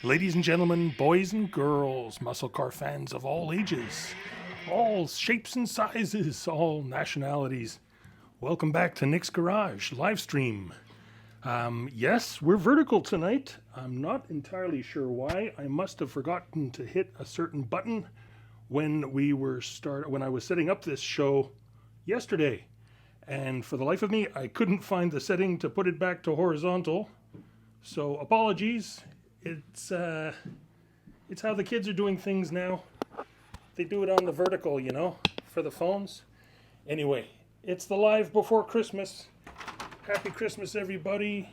Ladies and gentlemen, boys and girls, muscle car fans of all ages, all shapes and sizes, all nationalities, welcome back to Nick's Garage live stream. Yes, we're vertical tonight. I'm not entirely sure why. I must have forgotten to hit a certain button when I was setting up this show yesterday. And for the life of me, I couldn't find the setting to put it back to horizontal. So apologies. It's how the kids are doing things now. They do it on the vertical, for the phones. Anyway, it's the live before Christmas. Happy Christmas, everybody.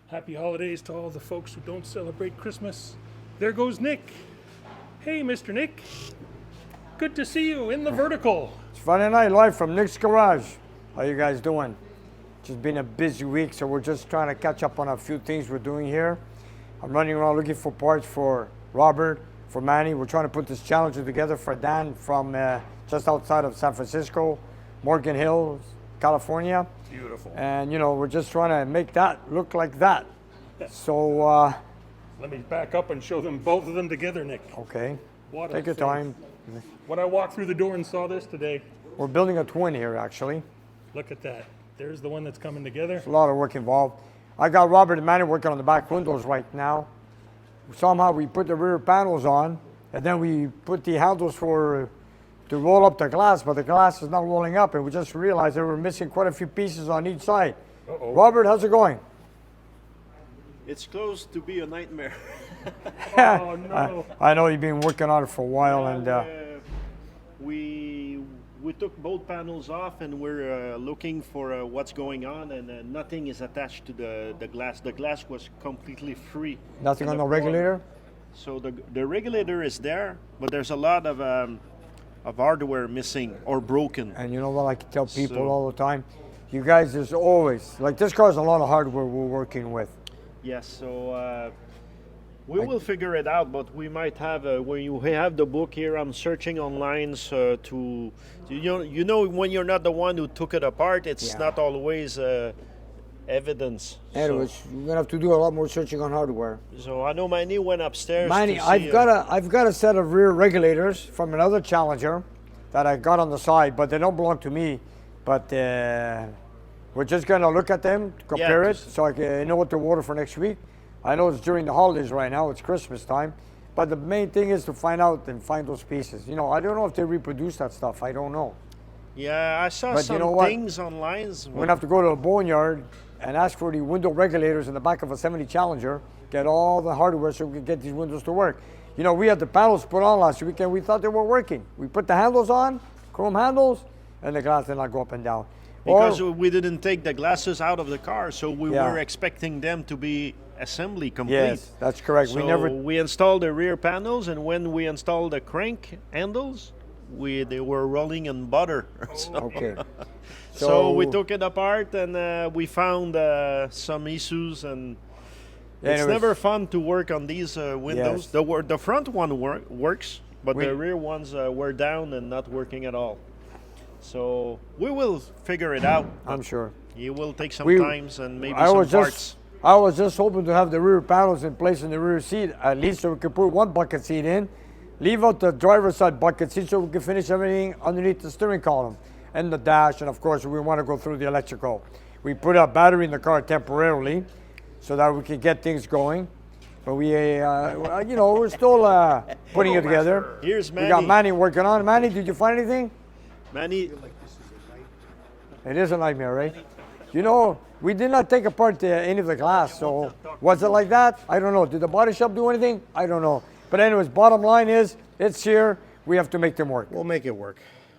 Happy holidays to all the folks who don't celebrate Christmas. There goes Nick. Hey, Mr. Nick. Good to see you in the vertical. It's Friday night live from Nick's Garage. How you guys doing? Just been a busy week, so we're just trying to catch up on a few things we're doing here. I'm running around looking for parts for Robert, for Manny. We're trying to put this challenge together for Dan from just outside of San Francisco, Morgan Hills, California. Beautiful. And we're just trying to make that look like that. So, let me back up and show them both of them together, Nick. okay, What a take your thing. time. When I walked through the door and saw this today, We're building a twin here, actually. look at that. There's the one that's coming together. A lot of work involved. I got Robert and Manny working on the back windows right now. Somehow we put the rear panels on, and then we put the handles to roll up the glass, but the glass is not rolling up, and we just realized that we're missing quite a few pieces on each side. Uh-oh. Robert, how's it going? It's close to be a nightmare. Oh, no. I know you've been working on it for a while, and We took both panels off and we're looking for what's going on, and nothing is attached to the glass. The glass was completely free. nothing in on the the corner. regulator? So the regulator is there, but there's a lot of hardware missing or broken. And you know what I can tell people So- all the time? You guys, there's always, like this car's a lot of hardware we're working with. Yes, so we will figure it out, but we might have, when you have the book here, I'm searching online to when you're not the one who took it apart, it's Yeah. not always evidence. Anyways, we're gonna have to do a lot more searching on hardware. So I know Manny went upstairs Manny, to I've see, got a set of rear regulators from another Challenger that I got on the side, but they don't belong to me. But we're just gonna look at them, compare it, just- so I can know what to order for next week. I know it's during the holidays right now; it's Christmas time, but the main thing is to find out and find those pieces. I don't know if they reproduce that stuff. I don't know. Yeah, I saw But you some know what? things online. We're gonna have to go to a boneyard and ask for the window regulators in the back of a 70 Challenger, get all the hardware so we can get these windows to work. We had the panels put on last weekend. We thought they were working. We put the handles on, chrome handles, and the glass did not go up and down. Because Or- we didn't take the glasses out of the car, so we Yeah. were expecting them to be assembly complete. yes, that's correct. So we installed the rear panels, and when we installed the crank handles, they were rolling in butter. So, okay. so we took it apart, and we found some issues, and it's Anyways. never fun to work on these windows. Yes. The front one works, but We- the rear ones were down and not working at all. So we will figure it out. I'm sure. It will take some We- times and maybe I some was parts. just I was just hoping to have the rear panels in place in the rear seat, at least so we could put one bucket seat in, leave out the driver's side bucket seat so we can finish everything underneath the steering column and the dash, and of course we want to go through the electrical. We put a battery in the car temporarily so that we can get things going. But we're still putting it together. Here's We got Manny. Manny working on it. Manny, did you find anything? Manny, It is a nightmare, right? We did not take apart any of the glass, so was it like that? I don't know. Did the body shop do anything? I don't know. But anyways, bottom line is, it's here. We have to make them work. We'll make it work.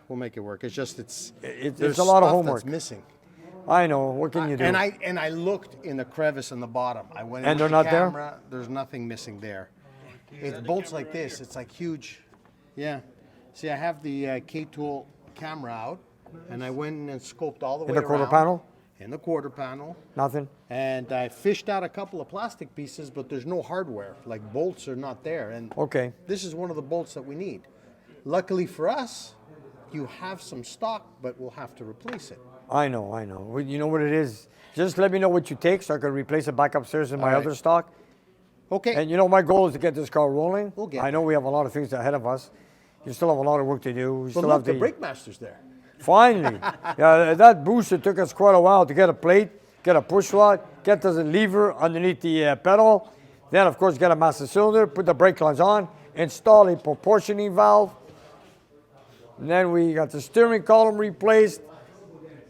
We'll make it work. It's just It's there's a lot of stuff homework. that's missing. I know. What can you do? And I looked in the crevice in the bottom. I went And in they're with not the there? camera. There's nothing missing there. It bolts like this. It's like huge. Yeah. See, I have the K-Tool camera out, and I went in and scoped all the way In the quarter around. panel? In the quarter panel. Nothing. And I fished out a couple of plastic pieces, but there's no hardware. Like bolts are not there. And Okay. this is one of the bolts that we need. Luckily for us, you have some stock, but we'll have to replace it. I know. You know what it is? Just let me know what you take so I can replace it back upstairs in my All right. other stock. Okay. And you know, my goal is to get this car rolling. We'll get I know we have a lot of things ahead of us. You still have a lot of work to do. We But still look, have the brake master's there. Finally. Yeah, that booster took us quite a while to get a plate, get a push rod, get the lever underneath the pedal. Then, of course, get a master cylinder, put the brake lines on, install a proportioning valve. And then we got the steering column replaced.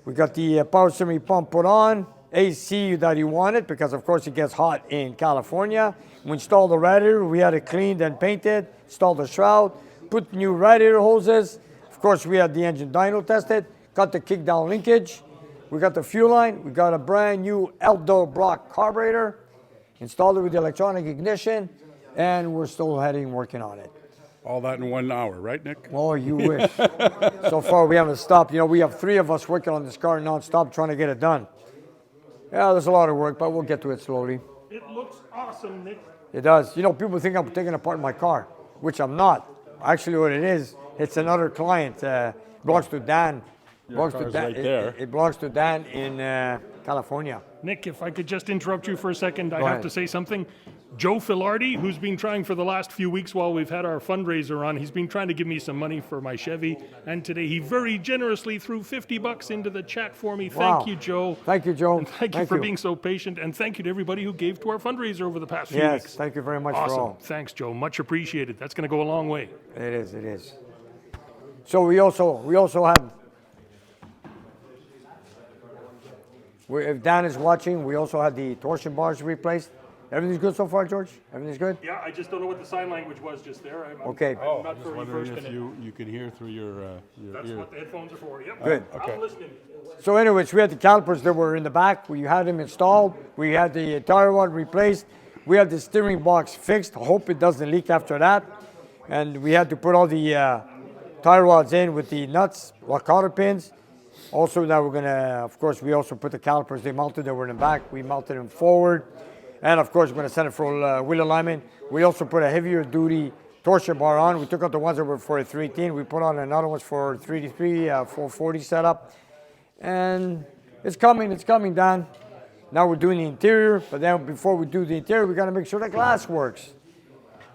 We got the power steering pump put on. AC that he wanted because, of course, it gets hot in California. We installed the radiator. We had it cleaned and painted. Installed the shroud. Put new radiator hoses. Of course, we had the engine dyno tested. Got the kick down linkage. We got the fuel line. We got a brand new Edelbrock carburetor. Installed it with the electronic ignition. And we're still working on it. All that in 1 hour, right, Nick? Oh, you wish. So far, we haven't stopped. You know, we have 3 of us working on this car non-stop trying to get it done. Yeah, there's a lot of work, but we'll get to it slowly. It looks awesome, Nick. It does. You know, people think I'm taking apart my car, which I'm not. Actually, what it is, it's another client. Belongs to Dan. Belongs to car's Dan. right there. It belongs to Dan in California. Nick, if I could just interrupt you for a second, I Go have ahead. to say something. Joe Filardi, who's been trying for the last few weeks while we've had our fundraiser on, he's been trying to give me some money for my Chevy, and today he very generously threw $50 into the chat for me. Wow. Thank you, Joe. Thank you, Joe. And thank you for being so patient, and thank you to everybody who gave to our fundraiser over the past few Yes, weeks. thank you very much for Awesome. all. Thanks, Joe. Much appreciated. That's going to go a long way. It is, it is. So we also have, if Dan is watching, we also had the torsion bars replaced. Everything's good so far, George? Everything's good? Yeah, I just don't know what the sign language was just there. I'm Okay. Oh, not just very wondering versed if in it. you could hear through your That's ear. what the headphones are for. Yep. Good. I'm listening. So anyways, we had the calipers that were in the back. We had them installed. We had the tire rod replaced. We had the steering box fixed. I hope it doesn't leak after that. And we had to put all the tire rods in with the nuts, cotter pins. Also now we're gonna, of course, we also put the calipers, they mounted, they were in the back. We mounted them forward. And of course, we're gonna send it for wheel alignment. We also put a heavier duty torsion bar on. We took out the ones that were for a 310. We put on another ones for 3D3, 440 setup. And it's coming, Dan. Now we're doing the interior, but then before we do the interior, we gotta make sure the glass works.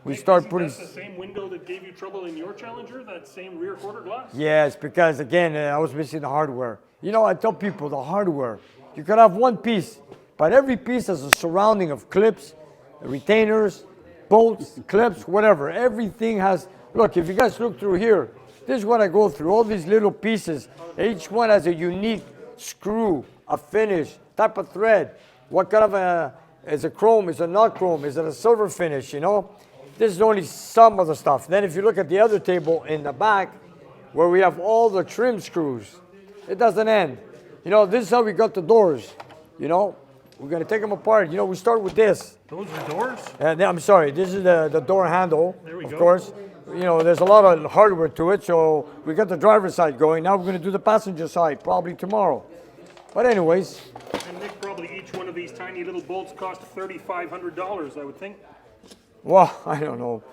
We start putting. That's the same window that gave you trouble in your Challenger, that same rear quarter glass? Yes, because again, I was missing the hardware. You know, I tell people the hardware, you could have one piece, but every piece has a surrounding of clips, retainers, bolts, clips, whatever. Everything has, look, if you guys look through here, this is what I go through, all these little pieces. Each one has a unique screw, a finish, type of thread. What kind of is it chrome, is it not chrome, is it a silver finish, you know? This is only some of the stuff. Then if you look at the other table in the back, where we have all the trim screws, it doesn't end. You know, this is how we got the doors, you know? We're gonna take them apart. You know, we start with this. Those are doors? I'm sorry, this is the door handle, There we of go. course. You know, there's a lot of hardware to it, so we got the driver's side going. Now we're gonna do the passenger side, probably tomorrow. But anyways, And Nick, probably each one of these tiny little bolts cost $3,500, I would think. well, I don't know.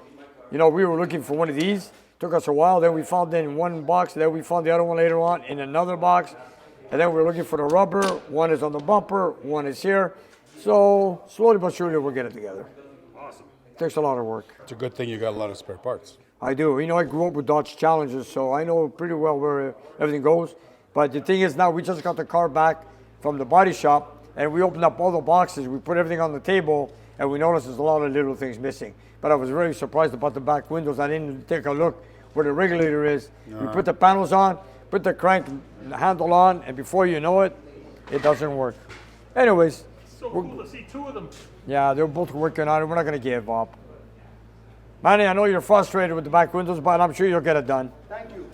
You know, we were looking for one of these. Took us a while. Then we found it in one box. Then we found the other one later on in another box. And then we were looking for the rubber. One is on the bumper. One is here. So slowly but surely we'll get it together. Awesome. Takes a lot of work. It's a good thing you got a lot of spare parts. I do. You know, I grew up with Dodge Challengers, so I know pretty well where everything goes. But the thing is now we just got the car back from the body shop and we opened up all the boxes. We put everything on the table and we noticed there's a lot of little things missing. But I was very surprised about the back windows. I didn't take a look where the regulator is. We put the panels on, put the crank handle on, and before you know it, it doesn't work. Anyways, So cool to see two of them. yeah, they're both working on it. We're not going to give up. Manny, I know you're frustrated with the back windows, but I'm sure you'll get it done. Thank you.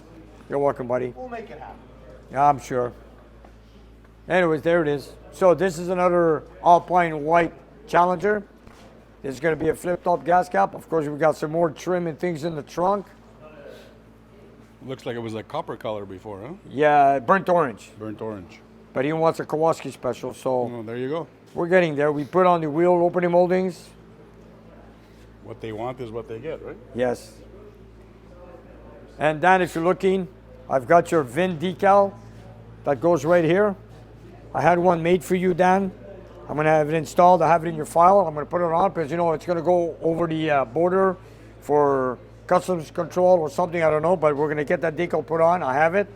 You're welcome, buddy. We'll make it happen. Yeah, I'm sure. Anyways, there it is. So this is another Alpine White Challenger. This is going to be a flip-top gas cap. Of course, we got some more trim and things in the trunk. Looks like it was a copper color before, huh? Yeah, burnt orange. Burnt orange. But he wants a Kowalski special, so Oh, there you go. we're getting there. We put on the wheel opening moldings. What they want is what they get, right? Yes. And Dan, if you're looking, I've got your VIN decal that goes right here. I had one made for you, Dan. I'm gonna have it installed. I have it in your file. I'm gonna put it on because you know it's gonna go over the border for customs control or something. I don't know, but we're gonna get that decal put on. I have it.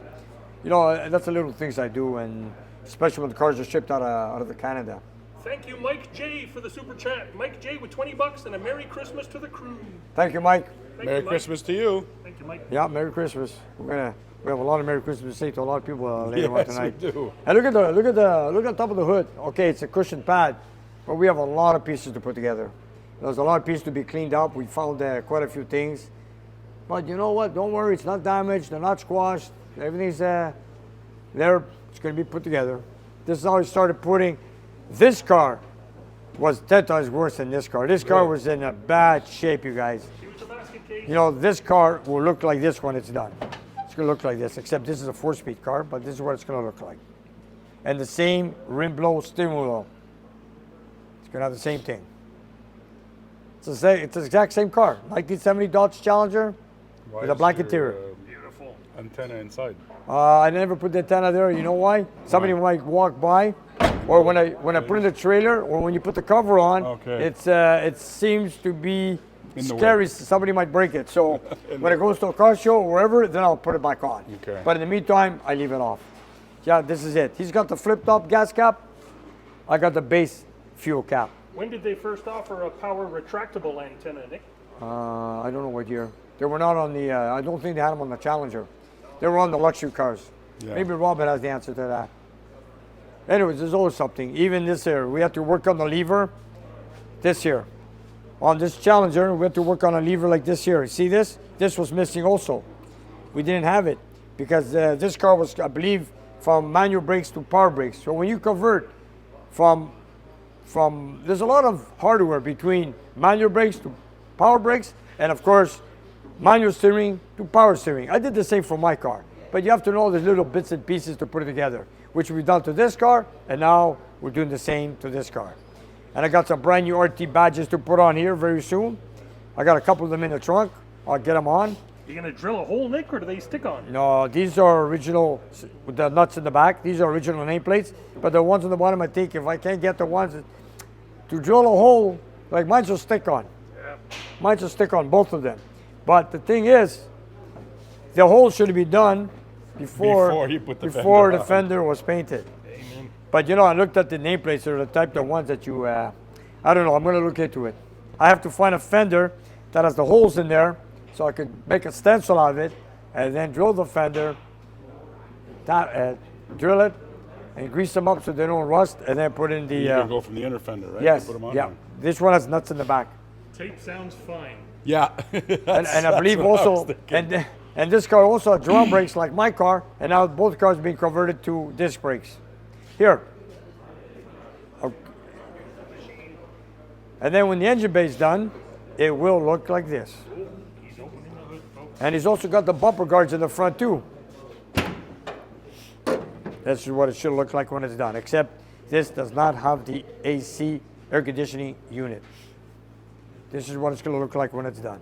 You know, that's the little things I do, and especially when the cars are shipped out of Canada. Thank you, Mike J, for the super chat. Mike J with $20 and a Merry Christmas to the crew. Thank you, Mike. Thank Merry you, Mike. Christmas to you. Thank you, Mike. Yeah, Merry Christmas. We have a lot of Merry Christmas to say to a lot of people later on Yes, tonight. we do. And look at the top of the hood. Okay, it's a cushion pad, but we have a lot of pieces to put together. There's a lot of pieces to be cleaned up. We found quite a few things, but you know what? Don't worry, it's not damaged. They're not squashed. Everything's there. It's going to be put together. This is how we started putting. This car was 10 times worse than this car. This car was in a bad shape, you guys. Here's the basket case. You know, this car will look like this when it's done. It's going to look like this, except this is a 4-speed car, but this is what it's going to look like. And the same rim blow steering wheel. It's going to have the same thing. It's the exact same car. 1970 Dodge Challenger Why with a is black your, interior. Beautiful. Antenna inside. I never put the antenna there. You know why? Somebody might walk by, or when I put in the trailer, or when you put the cover on, Okay. it seems to be In the scary. way. Somebody might break it. So when it goes to a car show or wherever, then I'll put it back on. Okay. But in the meantime, I leave it off. Yeah, this is it. He's got the flip-top gas cap. I got the base fuel cap. When did they first offer a power retractable antenna, Nick? I don't know what year. They were not on the. I don't think they had them on the Challenger. They were on the luxury cars. Yeah. Maybe Robin has the answer to that. Anyways, there's always something. Even this here, we have to work on the lever. This here, on this Challenger, we have to work on a lever like this here. See this? This was missing also. We didn't have it because this car was, I believe, from manual brakes to power brakes. So when you convert from there's a lot of hardware between manual brakes to power brakes, and of course, manual steering to power steering. I did the same for my car, but you have to know there's little bits and pieces to put it together, which we've done to this car, and now we're doing the same to this car. And I got some brand new RT badges to put on here very soon. I got a couple of them in the trunk. I'll get them on. You gonna drill a hole, Nick, or do they stick on? No, these are original with the nuts in the back. These are original nameplates, but the ones on the bottom, I think if I can't get the ones to drill a hole, like mine's will stick on. Mine's will stick on, both of them. But the thing is, the hole should be done before you put the before fender the on. fender was painted. Amen. But you know, I looked at the nameplates. They're the type of ones that you, I don't know. I'm gonna look into it. I have to find a fender that has the holes in there, so I could make a stencil out of it, and then drill the fender, drill it, and grease them up so they don't rust, and then put in the. You can go from the inner fender, right? Yes. Put 'em on Yeah. there. This one has nuts in the back, Tape sounds fine. Yeah. and I believe also, and this car also had drum brakes like my car, and now both cars being converted to disc brakes. Here. And then when the engine bay is done, it will look like this. He's opening the hood, folks. And he's also got the bumper guards in the front too. This is what it should look like when it's done, except this does not have the AC air conditioning unit. This is what it's gonna look like when it's done.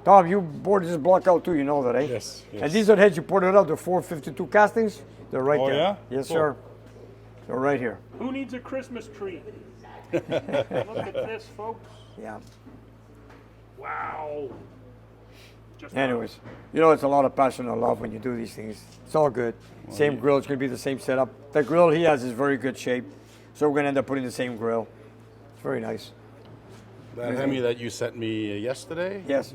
Tom, you boarded this block out too, you know that, eh? Yes, yes. And these are the heads you ported out, the 452 castings. They're right Oh, there. yeah? Yes, Cool. sir. They're right here. Who needs a Christmas tree? Look at this, folks. Yeah. Wow. Just Anyways, you know, it's a lot of passion and love when you do these things. It's all good. Same grill, it's gonna be the same setup. The grill he has is very good shape, so we're gonna end up putting the same grill. It's very nice. That Hemi that you sent me yesterday, Yes.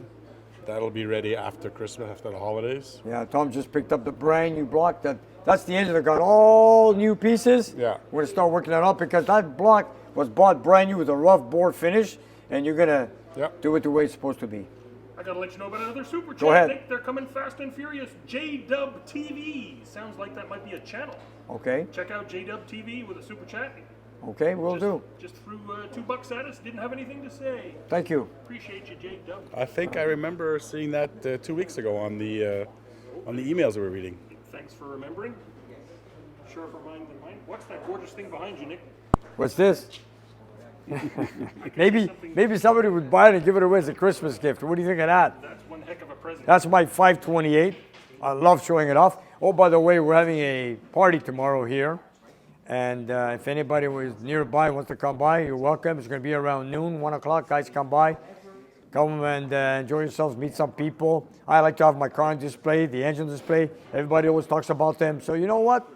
that'll be ready after Christmas, after the holidays. Yeah, Tom just picked up the brand new block. That's the engine that got all new pieces. Yeah. We're gonna start working that up because that block was bought brand new with a rough board finish, and you're gonna Yep. do it the way it's supposed to be. I gotta let you know about another super chat. Go ahead. Nick, they're coming fast and furious. JDub TV. Sounds like that might be a channel. Okay. Check out JDub TV with a super chat. Okay, we'll do. Just threw $2 at us. Didn't have anything to say. Thank you. Appreciate you, JDub. I think I remember seeing that 2 weeks ago on the emails we were reading. Thanks for remembering. Sharper mind than mine. What's that gorgeous thing behind you, Nick? What's this? maybe somebody would buy it and give it away as a Christmas gift. What do you think of that? That's one heck of a present. That's my 528. I love showing it off. Oh, by the way, we're having a party tomorrow here And if anybody was nearby wants to come by, you're welcome. It's going to be around noon, 1 o'clock. Guys, come by. Come and enjoy yourselves, meet some people. I like to have my car on display, the engine display. Everybody always talks about them. So you know what?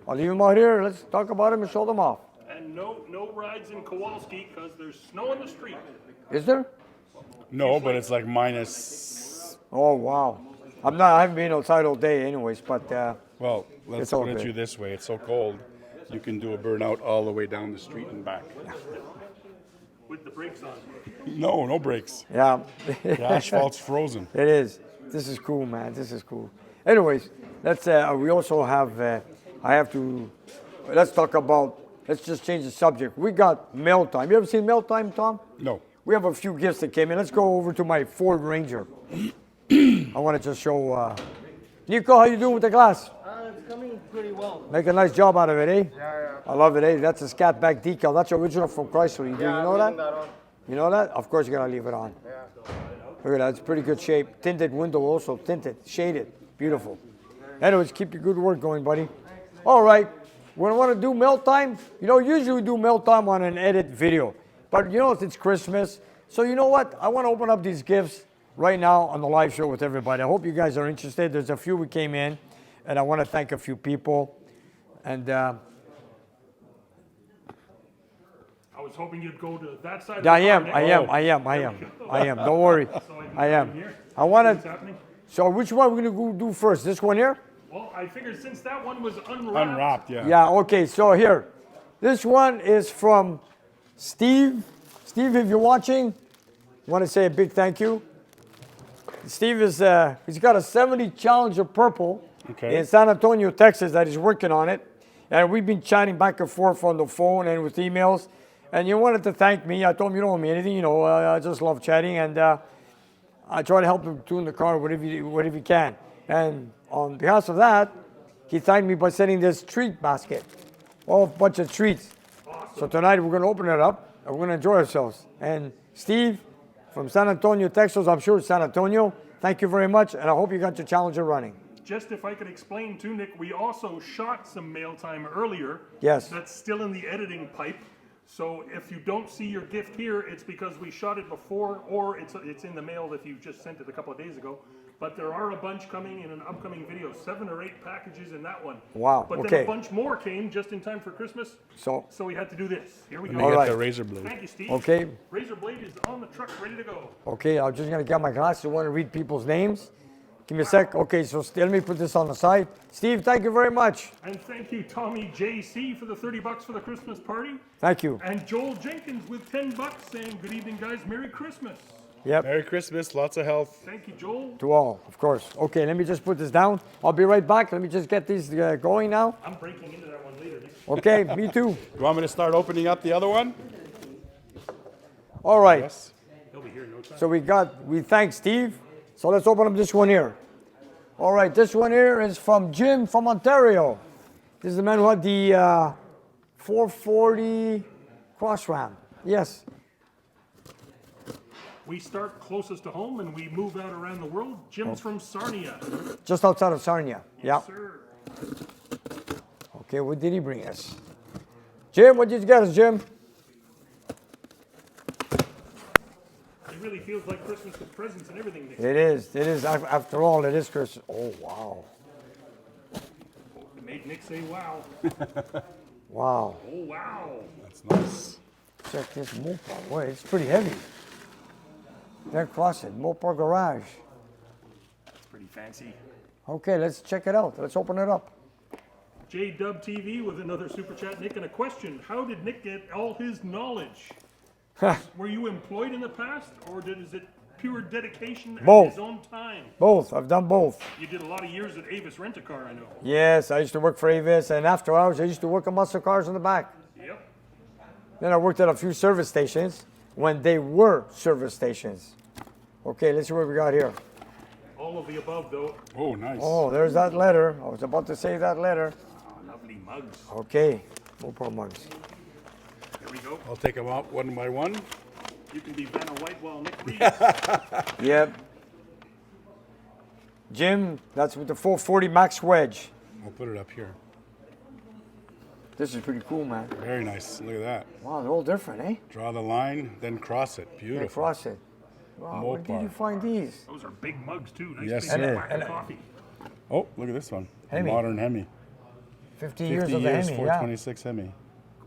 I'll leave them out here. Let's talk about them and show them off. And no rides in Kowalski because there's snow on the street. Is there? No, but it's like minus. Oh, wow. I haven't been outside all day anyways, but Well, let's It's all put it good. to you this way: it's so cold, you can do a burnout all the way down the street and back. With the brakes on. No brakes. yeah. The asphalt's frozen. It is. This is cool, man. This is cool. Anyways, let's. We also have. I have to. Let's talk about. Let's just change the subject. We got mail time. You ever seen mail time, Tom? No. We have a few gifts that came in. Let's go over to my Ford Ranger. I want to just show. Nico, how you doing with the glass? It's coming pretty well. Make a nice job out of it, eh? Yeah. I love it, eh? That's a scat back decal. That's original from Chrysler. You do. You know that? on. You know that? Of course, you're gonna leave it on. Yeah. Look at that, it's pretty good shape. Tinted window also, tinted, shaded, beautiful. Anyways, keep your good work going, buddy. All right, when I want to do melt time, usually we do melt time on an edit video. But it's Christmas. So you know what? I want to open up these gifts right now on the live show with everybody. I hope you guys are interested. There's a few we came in, and I want to thank a few people. And I was hoping you'd go to that side. I am. Don't worry. I am. I want What's to. happening? So which one are we going to do first? This one here? Well, I figured since that one was Unwrapped, yeah. Yeah, okay, so here. This one is from Steve. Steve, if you're watching, I want to say a big thank you. Steve is, he's got a 70 Challenger Purple in San Antonio, Texas that he's working on it. And we've been chatting back and forth on the phone and with emails. And you wanted to thank me. I told him you don't owe me anything, I just love chatting. And I try to help him tune the car whatever you can. And on behalf of that, he thanked me by sending this treat basket. A bunch of treats. So tonight we're going to open it up and we're going to enjoy ourselves. And Steve from San Antonio, Texas, I'm sure it's San Antonio, thank you very much. And I hope you got your Challenger running. Just if I could explain too, Nick, we also shot some mail time earlier. Yes. That's still in the editing pipe. So if you don't see your gift here, it's because we shot it before, or it's in the mail if you just sent it a couple of days ago. But there are a bunch coming in an upcoming video, 7 or 8 packages in that one. Wow, But okay. then a bunch more came just in time for Christmas. So we had to do this. Here we Let go. me All get right. the razor blade. Thank you, Steve. Okay. Razor blade is on the truck, ready to go. Okay, I'm just going to get my glasses. I want to read people's names. Give me a sec. Okay, so let me put this on the side. Steve, thank you very much. And thank you, Tommy JC, for the $30 for the Christmas party. Thank you. And Joel Jenkins with $10 saying, good evening, guys. Merry Christmas. Yep. Merry Christmas, lots of health. Thank you, Joel. To all, of course. Okay, let me just put this down. I'll be right back. Let me just get these going now. I'm breaking into that one later. Okay, me too. You want me to start opening up the other one? All right. Yes. He'll be here in no time. So we thank Steve. So let's open up this one here. All right, this one here is from Jim from Ontario. This is the man who had the 440 Cross Ram. Yes. We start closest to home and we move out around the world. Jim's from Sarnia. Just outside of Sarnia. Yeah. Yes, sir. Okay, what did he bring us? Jim, what did you get us, Jim? It really feels like Christmas with presents and everything, Nick. It is. After all, it is Christmas. Oh, wow. It made Nick say, wow. Wow. Oh, wow. That's nice. Check this Mopar. Boy, it's pretty heavy. There, cross it. Mopar Garage. It's pretty fancy. Okay, let's check it out. Let's open it up. J-Dub TV with another super chat. Nick, and a question. How did Nick get all his knowledge? Were you employed in the past, or is it pure dedication and Both. his own time? Both. I've done both. You did a lot of years at Avis Rent-A-Car, I know. Yes, I used to work for Avis, and after hours, I used to work on muscle cars in the back. Yep. Then I worked at a few service stations when they were service stations. Okay, let's see what we got here. All of the above, though. Oh, nice. Oh, there's that letter. I was about to say that letter. Oh, lovely mugs. Okay, Mopar mugs. Here we go. I'll take them out one by one. You can be Vanna White while Nick reads. Yep. Jim, that's with the 440 Max Wedge. I'll put it up here. This is pretty cool, man. Very nice. Look at that. Wow, they're all different, eh? Draw the line, then cross it. Yeah, Beautiful. cross it. Wow, where did you find these? Those are big mugs too. Nice Yes, big sir. pack of coffee. Oh, look at this one. The Hemi. modern Hemi. 50 50 years of the years, Hemi, yeah. 426 Hemi.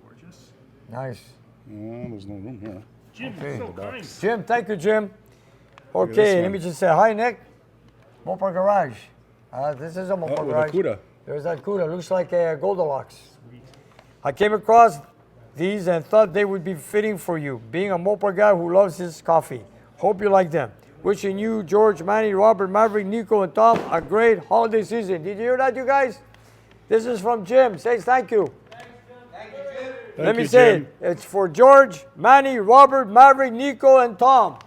Gorgeous. Nice. There's no room here. Jim, Okay. so kind. Jim, thank you, Jim. this Okay, let one. me just say hi, Nick. Mopar Garage. This is a Mopar Oh, with Garage. a CUDA. There's that CUDA. Looks like a Goldilocks. I came across these and thought they would be fitting for you, being a Mopar guy who loves his coffee. Hope you like them. Wishing you, George, Manny, Robert, Maverick, Nico, and Tom a great holiday season. Did you hear that, you guys? This is from Jim. Says thank you. Let me you, say Jim. it. It's for George, Manny, Robert, Maverick, Nico, and Tom.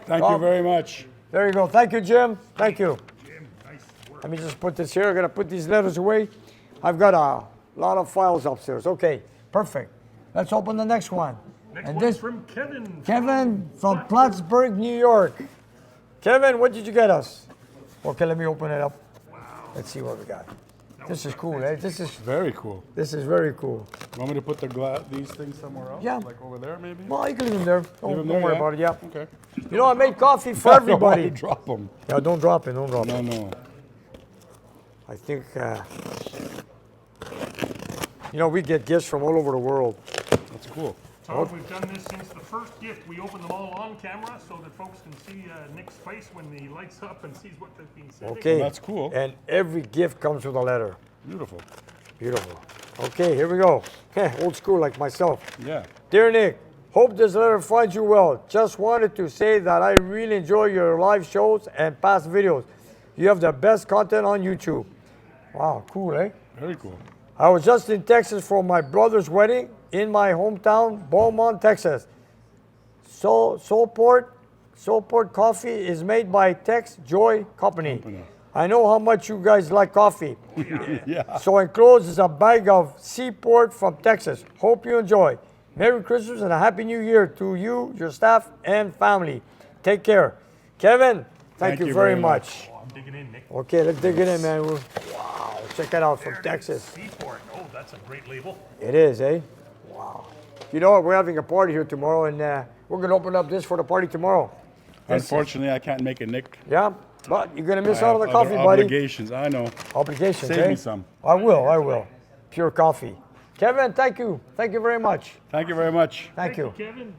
Thank Tom. you very much. There you go. Thank you, Jim. Thank you. Jim, nice work. Let me just put this here. I'm gonna put these letters away. I've got a lot of files upstairs. Okay, perfect. Let's open the next one. Next and one's this, from Kevin. Kevin from Plattsburgh, New York. Kevin, what did you get us? Okay, let me open it up. Wow. Let's see what we got. This is cool, eh? This is Very cool. very cool. You want me to put these things somewhere else? Yeah. Like over there, maybe? Well, you can leave them there. Don't, Leave 'em don't there, worry yeah? about it. Yeah. Okay. You know, I made coffee for I don't want everybody. to drop them. Yeah, don't drop it. Don't drop it. No. I think, you know, we get gifts from all over the world. That's cool. Tom, we've done this since the first gift. We open them all on camera so that folks can see Nick's face when he lights up and sees what they've been sending. Okay. That's cool. And every gift comes with a letter. Beautiful. Beautiful. Okay, here we go. Old school like myself. Yeah. Dear Nick, hope this letter finds you well. Just wanted to say that I really enjoy your live shows and past videos. You have the best content on YouTube. Wow, cool, eh? Very cool. I was just in Texas for my brother's wedding in my hometown, Beaumont, Texas. Soulport coffee is made by Tex Joy Company. I know how much you guys like coffee. Yeah. So enclosed is a bag of Seaport from Texas. Hope you enjoy. Merry Christmas and a Happy New Year to you, your staff, and family. Take care. Kevin, thank you very much. Oh, I'm digging in, Nick. Okay, let's dig it in, man. Wow, check it out from There it is, Texas. Seaport. Oh, that's a great label. It is, eh? Wow. You know what? We're having a party here tomorrow, and we're going to open up this for the party tomorrow. Unfortunately, I can't make it, Nick. Yeah? But you're going to miss I out on have the coffee, other buddy. obligations. I know. Obligations, Save eh? me some. I will. Pure coffee. Kevin, thank you. Thank you very much. Thank you very much. Thank you. Kevin.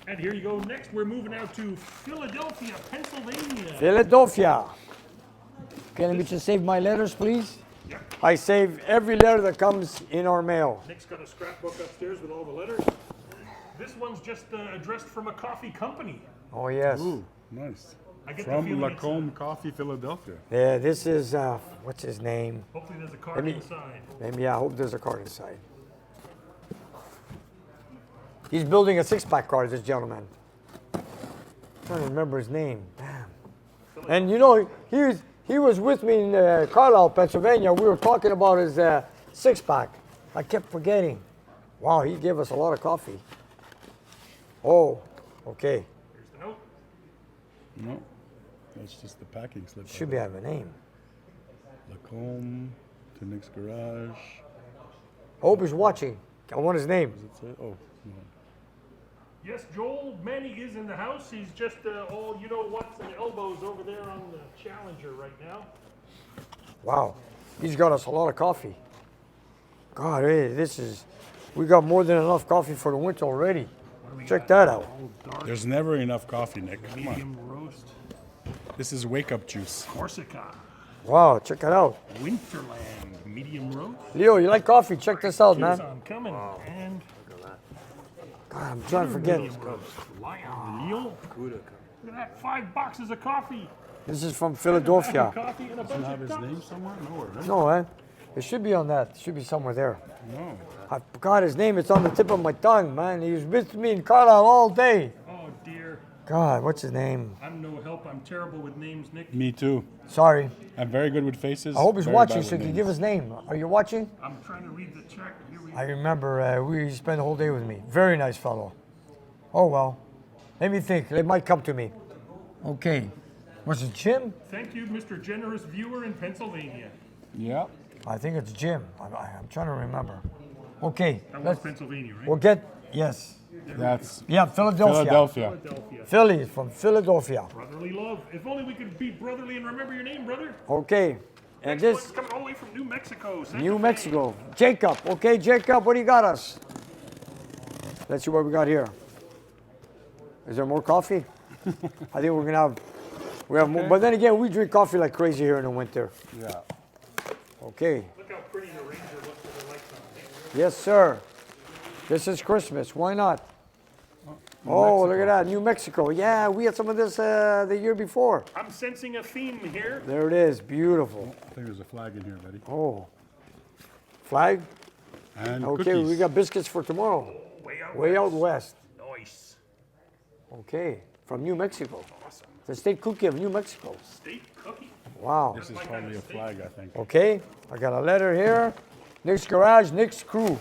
And here you go. Next, we're moving out to Philadelphia, Pennsylvania. Philadelphia. Okay, let me just save my letters, please. Yep. I save every letter that comes in our mail. Nick's got a scrapbook upstairs with all the letters. This one's just addressed from a coffee company. Oh, yes. Ooh, nice. I get the From feeling it's, Lacombe Coffee, Philadelphia. Yeah, this is, what's his name? hopefully there's a card me- inside. Maybe, I hope there's a card inside. He's building a six-pack card, this gentleman. Trying to remember his name. Damn. And you know, he was with me in Carlisle, Pennsylvania. We were talking about his six-pack. I kept forgetting. Wow, he gave us a lot of coffee. Oh, okay. Here's the note. No, that's just the packing slip. Should be have a name. Lacombe to Nick's Garage. I hope he's watching. I want his name. That's it. Oh, no. Yes, Joel Manny is in the house. He's just all you know what's and elbows over there on the Challenger right now. Wow, he's got us a lot of coffee. God, we got more than enough coffee for the winter already. Check that out. All dark, There's never enough coffee, Nick. Come on. medium roast, This is wake up juice. Corsica, Wow, check it out. Winterland, medium roast. Leo, you like coffee? Check this out, Cheers man. on coming. And God, I'm trying to forget. medium roast. Lion Leo. Look at that, 5 boxes of coffee. This is from Philadelphia. Coffee and a bunch Have of his cups. name somewhere? Nowhere. Right? No, man. It should be on that. It should be somewhere there. No. I forgot his name. It's on the tip of my tongue, man. He was with me in Carlisle all day. Oh dear, God, what's his name? I'm no help. I'm terrible with names, Nick. Me too. Sorry. I'm very good with faces. I hope he's very watching bad so he with can names. give his name. Are you watching? I'm trying to read the check. Here we I remember he spent the whole day with me. Very nice fellow. Oh, well. Let me think. It might come to me. Okay. Was it Jim? Thank you, Mr. Generous Viewer in Pennsylvania. Yeah. I think it's Jim. I'm trying to remember. Okay, That was let's, Pennsylvania, right? we'll get, yes. That's Yeah, Philadelphia. Philadelphia. Philadelphia. Philly, from Philadelphia. Brotherly love. If only we could be brotherly and remember your name, brother. Okay, and Next one's this, coming all the way from New Mexico. Santa New Fe. Mexico. Jacob. Okay, Jacob, what do you got us? Let's see what we got here. Is there more coffee? I think we're gonna have, we have more, but then again, we drink coffee like crazy here in the winter. Yeah. Okay, Look how pretty the Ranger looks with the lights on. yes, sir. This is Christmas. Why not? Oh, look at that, New Mexico. Yeah, we had some of this the year before. I'm sensing a theme here. There it is, beautiful. I think there's a flag in here, buddy. Oh, flag. And Okay, cookies. we got biscuits for tomorrow. Way out west. Nice. Okay, from New Mexico. Awesome. The state cookie of New Mexico. Steak cookie. Wow. This is probably a flag, I think. Okay, I got a letter here. Nick's Garage, Nick's Crew.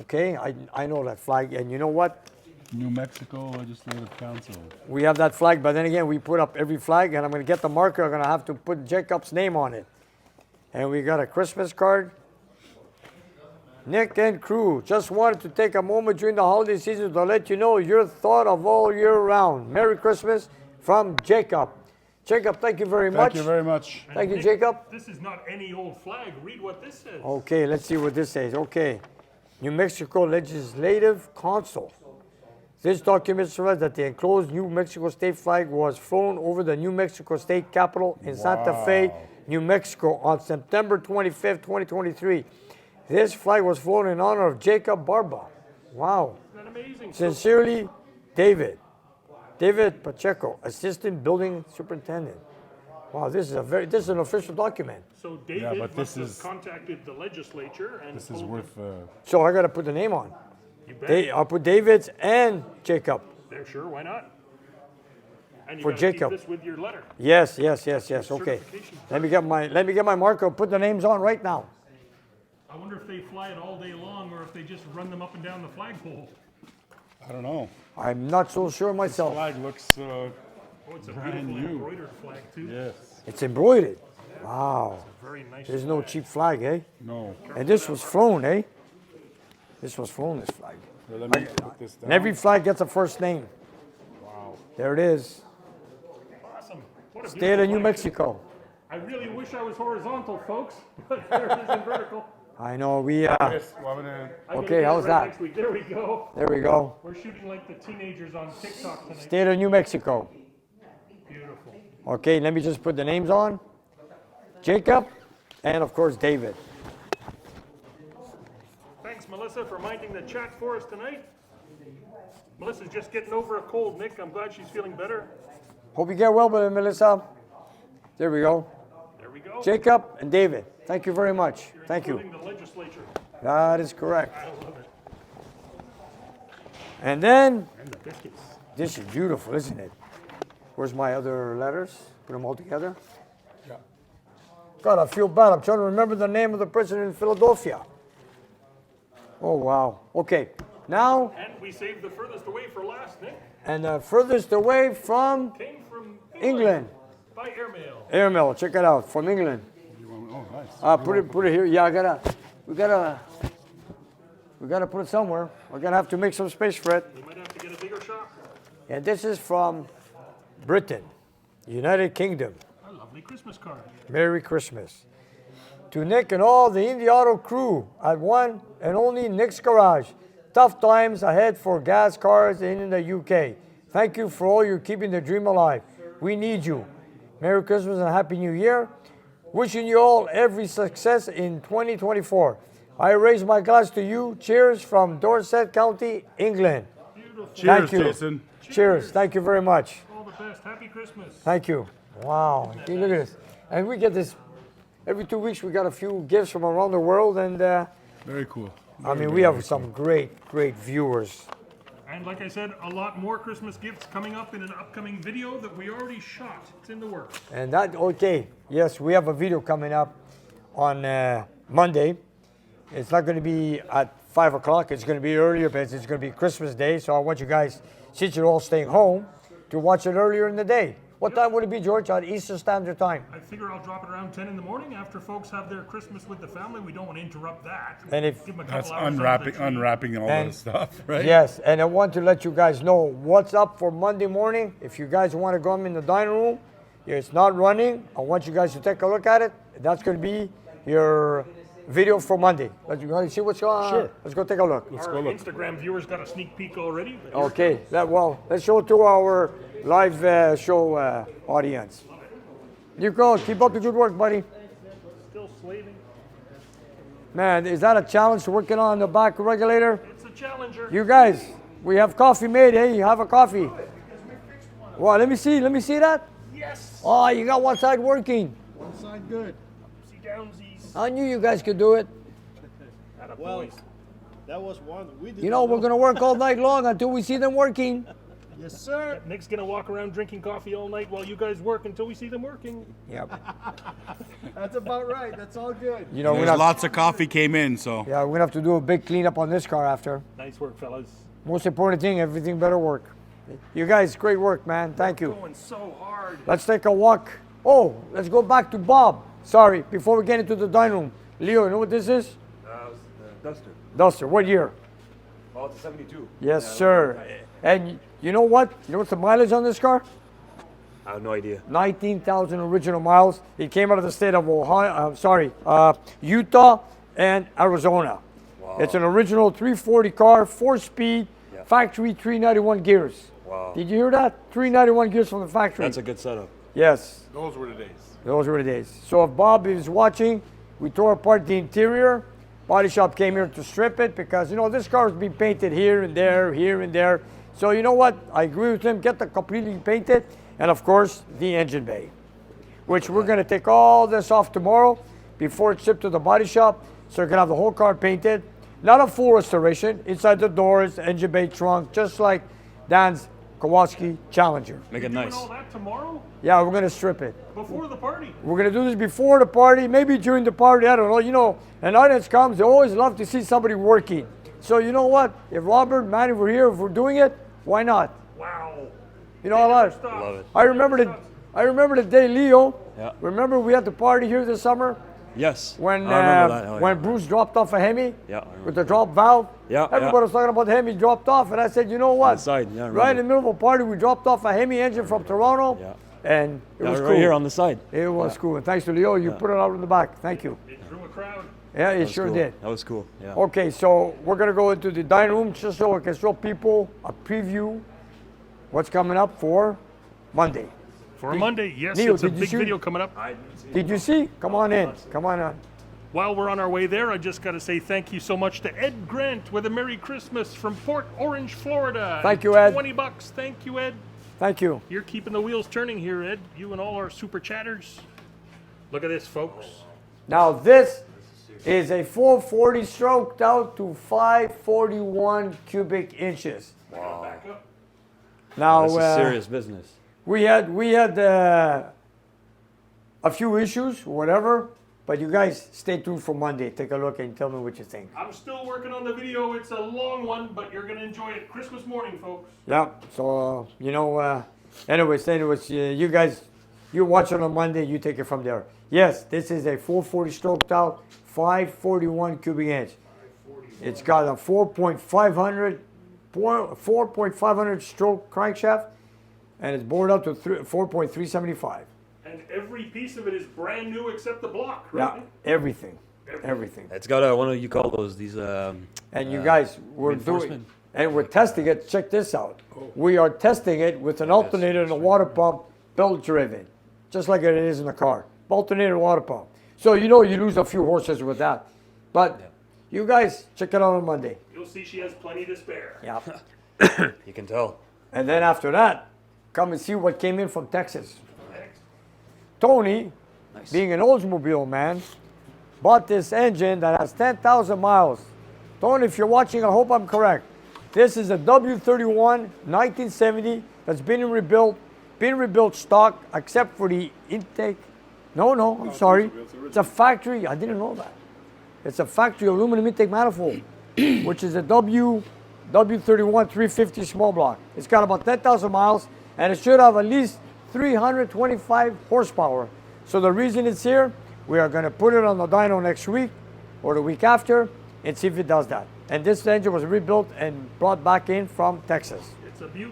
Okay, I know that flag, and you know what? New Mexico Legislative Council. We have that flag, but then again, we put up every flag, and I'm gonna get the marker. I'm gonna have to put Jacob's name on it. And we got a Christmas card. Nick and crew, just wanted to take a moment during the holiday season to let you know you're thought of all year round. Merry Christmas from Jacob. Jacob, thank you very much. Thank you very much. Thank you, Nick, Jacob. This is not any old flag. Read what this says. Okay, let's see what this says. Okay, New Mexico Legislative Council. This document says that the enclosed New Mexico state flag was flown over the New Mexico state capitol in Santa Fe, New Mexico on September 25th, 2023. This flag was flown in honor of Jacob Barba. Wow. Isn't that amazing? Sincerely, David. David Pacheco, Assistant Building Superintendent. Wow, this is an official document. So David Yeah, but must this have is- contacted the legislature and This is told them, worth. So I got to put the name on. you bet. I'll put David's and Jacob. There, sure, why not? And you For gotta Jacob. keep this with your letter. Yes. Okay. Certification. Let me get my marker. Put the names on right now. I wonder if they fly it all day long or if they just run them up and down the flagpole. I don't know. I'm not so sure myself. Flag looks. Oh, it's a Brand beautiful new. embroidered flag too. Yes. It's embroidered. Wow. Very nice. There's no cheap flag, eh? No. And this was flown, eh? This was flown, this flag. Here, let me put this down. And every flag gets a first name. Wow. There it is. Awesome. What a State beautiful of New flag. Mexico. I really wish I was horizontal, folks, but there it is in vertical. I know we. Yes. Well, I'm gonna. I gotta Okay, get it how's right that? Next week. There we go. There we go. We're shooting like the teenagers on TikTok tonight. State of New Mexico. Beautiful. Okay, let me just put the names on. Jacob, and of course David. Thanks, Melissa, for minding the chat for us tonight. Melissa's just getting over a cold, Nick. I'm glad she's feeling better. Hope you get well, Melissa. There we go. There we go. Jacob and David. Thank you very much. You're Thank you. including the legislature. That is correct. I love it. And then, And the biscuits. this is beautiful, isn't it? Where's my other letters? Put them all together. God, I feel bad. I'm trying to remember the name of the president in Philadelphia. Oh, wow. Okay, now, And we saved the furthest away for last, Nick. and furthest away from Came from England. by airmail. Airmail, check it out, from England. You want, oh, nice. Put it here. Yeah, we gotta put it somewhere. We're gonna have to make some space for it. We might have to get a bigger shot. And this is from Britain, United Kingdom. A lovely Christmas card. Merry Christmas. To Nick and all the Indie Auto crew at one and only Nick's Garage. Tough times ahead for gas cars in the UK. Thank you for all you're keeping the dream alive. We need you. Merry Christmas and Happy New Year. Wishing you all every success in 2024. I raise my glass to you. Cheers from Dorset County, England. Beautiful. Cheers, Thank you. Jason. Cheers. Thank you very much. All the best. Happy Christmas. Thank you. Wow. See, look at this. And we get this every 2 weeks. We got a few gifts from around the world, and Very cool. I mean, we have some great viewers. And like I said, a lot more Christmas gifts coming up in an upcoming video that we already shot. It's in the works. And that, okay, yes, we have a video coming up on Monday. It's not going to be at 5 o'clock. It's going to be earlier, but it's going to be Christmas Day. So I want you guys, since you're all staying home, to watch it earlier in the day. What time would it be, George, on Eastern Standard Time? I figure I'll drop it around 10 in the morning after folks have their Christmas with the family. We don't want to interrupt that. And if- Give 'em a That's couple hours under the tree. unwrapping all And- the stuff, right? Yes, and I want to let you guys know what's up for Monday morning. If you guys want to come in the dining room, it's not running. I want you guys to take a look at it. That's going to be your video for Monday. You want to see what's going on? Sure. Let's go take a look. Our Instagram viewers got a sneak peek already. but Okay, let's show it to our live show audience. You go, keep up the good work, buddy. Still slaving. Man, is that a challenge working on the back regulator? It's a challenger. You guys, we have coffee made. Hey, you have a coffee. Well, let me see that. Yes. Oh, you got one side working. One side good. See downsies. I knew you guys could do it. Atta Well, boys. that was one. We didn't You know, we're going to work all night long until we see them working. Yes, sir. Nick's gonna walk around drinking coffee all night while you guys work until we see them working. Yep. That's about right. That's all good. You know, we're There's gonna, lots of coffee came in, so. yeah, we're going to have to do a big cleanup on this car after. Nice work, fellas. Most important thing, everything better work. You guys, great work, man. Thank you. Going so hard. Let's take a walk. Oh, let's go back to Bob. Sorry, before we get into the dining room. Leo, you know what this is? Duster. Duster. What year? Oh, it's a 72. Yes, sir. And you know what? You know what's the mileage on this car? I have no idea. 19,000 original miles. It came out of the state of Utah and Arizona. Wow. It's an original 340 car, 4-speed, Yeah. factory 391 gears. Wow. Did you hear that? 391 gears from the factory. That's a good setup. Yes. Those were the days. Those were the days. So if Bob is watching, we tore apart the interior. Body shop came here to strip it because, you know, this car has been painted here and there, here and there. So you know what? I agree with him. Get the completely painted. And of course, the engine bay, which we're going to take all this off tomorrow before it's shipped to the body shop. So you're going to have the whole car painted. Not a full restoration. Inside the doors, engine bay, trunk, just like Dan's Kowalski Challenger. Make it Doing nice. all that tomorrow Yeah, we're going to strip it. before the party. We're gonna do this before the party, maybe during the party. I don't know. You know, an audience comes, they always love to see somebody working. So you know what? If Robert, Manny were here, if we're doing it, why not? Wow. You know, Never stops. Love it. I remember Never the, stops. I remember the day Leo. Yeah. Remember we had the party here this summer Yes. when I remember that. Oh, when yeah. Bruce dropped off a Hemi Yeah, I remember. with the drop valve. Yeah, Everybody yeah. was talking about the Hemi dropped off, and I said, you know what? the side, yeah, I right in remember. the middle of a party, we dropped off a Hemi engine from Toronto, Yeah. and it Yeah, was right cool. here on the side. It was cool, and thanks to Leo, you put it out in the back. Thank you. It drew a crowd. Yeah, it That was sure cool. did. That was cool. Yeah. Okay, so we're gonna go into the dining room just so I can show people a preview what's coming up for Monday. For Monday, yes, Neil, it's a did you big shoot? video coming up. Did you see? Come on in. Come on in. While we're on our way there, I just got to say thank you so much to Ed Grant with a Merry Christmas from Port Orange, Florida. Thank you, Ed. $20. Thank you, Ed. Thank you. You're keeping the wheels turning here, Ed. You and all our super chatters. Look at this, folks. Now this is a 440 stroked out to 541 cubic inches. Back up. Now This is serious business. we had a few issues, whatever. But you guys stay tuned for Monday. Take a look and tell me what you think. I'm still working on the video. It's a long one, but you're going to enjoy it Christmas morning, folks. Yeah. So anyways, you guys, you watch it on Monday. You take it from there. Yes, this is a 440 stroked out, 541 cubic inch. It's got a 4.500 stroke crankshaft, and it's bored up to 4.375. And every piece of it is brand new except the block, Yeah, right? everything. It's got what do you call those? These And you guys, we're doing, reinforcement. and we're testing it. Check this out. We are testing it with an alternator and a water pump, belt driven, just like it is in the car. Alternator and water pump. So you know you lose a few horses with that, but you guys check it out on Monday. You'll see she has plenty to spare. Yeah. you can tell. And then after that, come and see what came in from Texas. Tony, being an Oldsmobile man, bought this engine that has 10,000 miles. Tony, if you're watching, I hope I'm correct. This is a W31 1970 that's been rebuilt stock except for the intake. No, I'm sorry. It's a factory. I didn't know that. It's a factory aluminum intake manifold, which is a W31 350 small block. It's got about 10,000 miles, and it should have at least 325 horsepower. So the reason it's here, we are going to put it on the dyno next week or the week after and see if it does that. And this engine was rebuilt and brought back in from Texas. It's a beaut.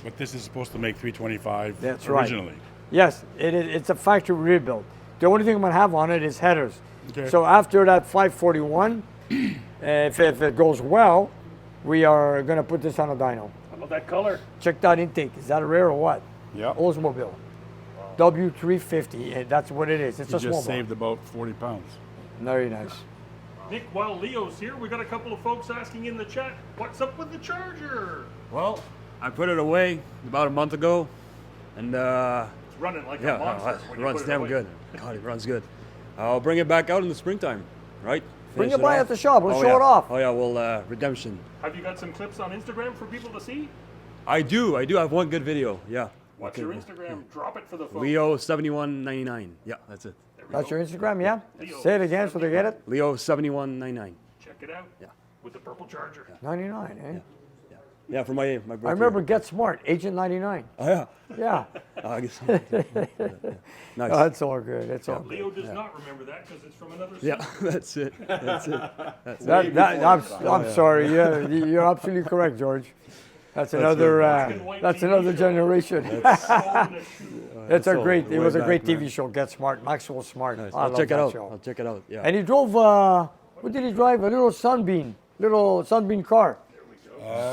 But this is supposed to make 325 That's right. originally. Yes, it's a factory rebuild. The only thing I'm going to have on it is headers. Okay. So after that 541, if it goes well, we are going to put this on a dyno. How about that color? Check that intake. Is that a rare or what? Yeah. Oldsmobile. W350, and that's what it is. It's You a small just block. saved about 40 pounds. Very nice. Nick, while Leo's here, we got a couple of folks asking in the chat, what's up with the Charger? Well, I put it away about a month ago, and It's running like yeah, a monster. it when you runs put it damn away. good. God, it runs good. I'll bring it back out in the springtime, right? Bring Finish it by off. at the shop. We'll Oh, show yeah. it off. Oh yeah, well, redemption. Have you got some clips on Instagram for people to see? I do have one good video. Yeah. What's your Instagram? Drop it for the folks. Leo7199. Yeah, that's it. That's your Instagram, yeah? Leo. Say it again so they get it. Leo7199. Check it out. Yeah. With the purple Charger. 99, eh? Yeah, for my birthday. I remember Get Smart, Agent 99. Oh yeah. Yeah. I guess. Nice. Oh, that's all good. That's all good. Leo does not remember that because it's from another Yeah, season. that's it. That's it. That's it. I'm sorry. Yeah, you're absolutely correct, George. That's another. and white That's TV another show. generation. Stolen it. It's a all great. It way was a back, great man. TV show. Get Smart, Maxwell Smart. I I'll love check it that out. show. I'll check it out. Yeah. And he drove. What did he drive? A little Sunbeam car.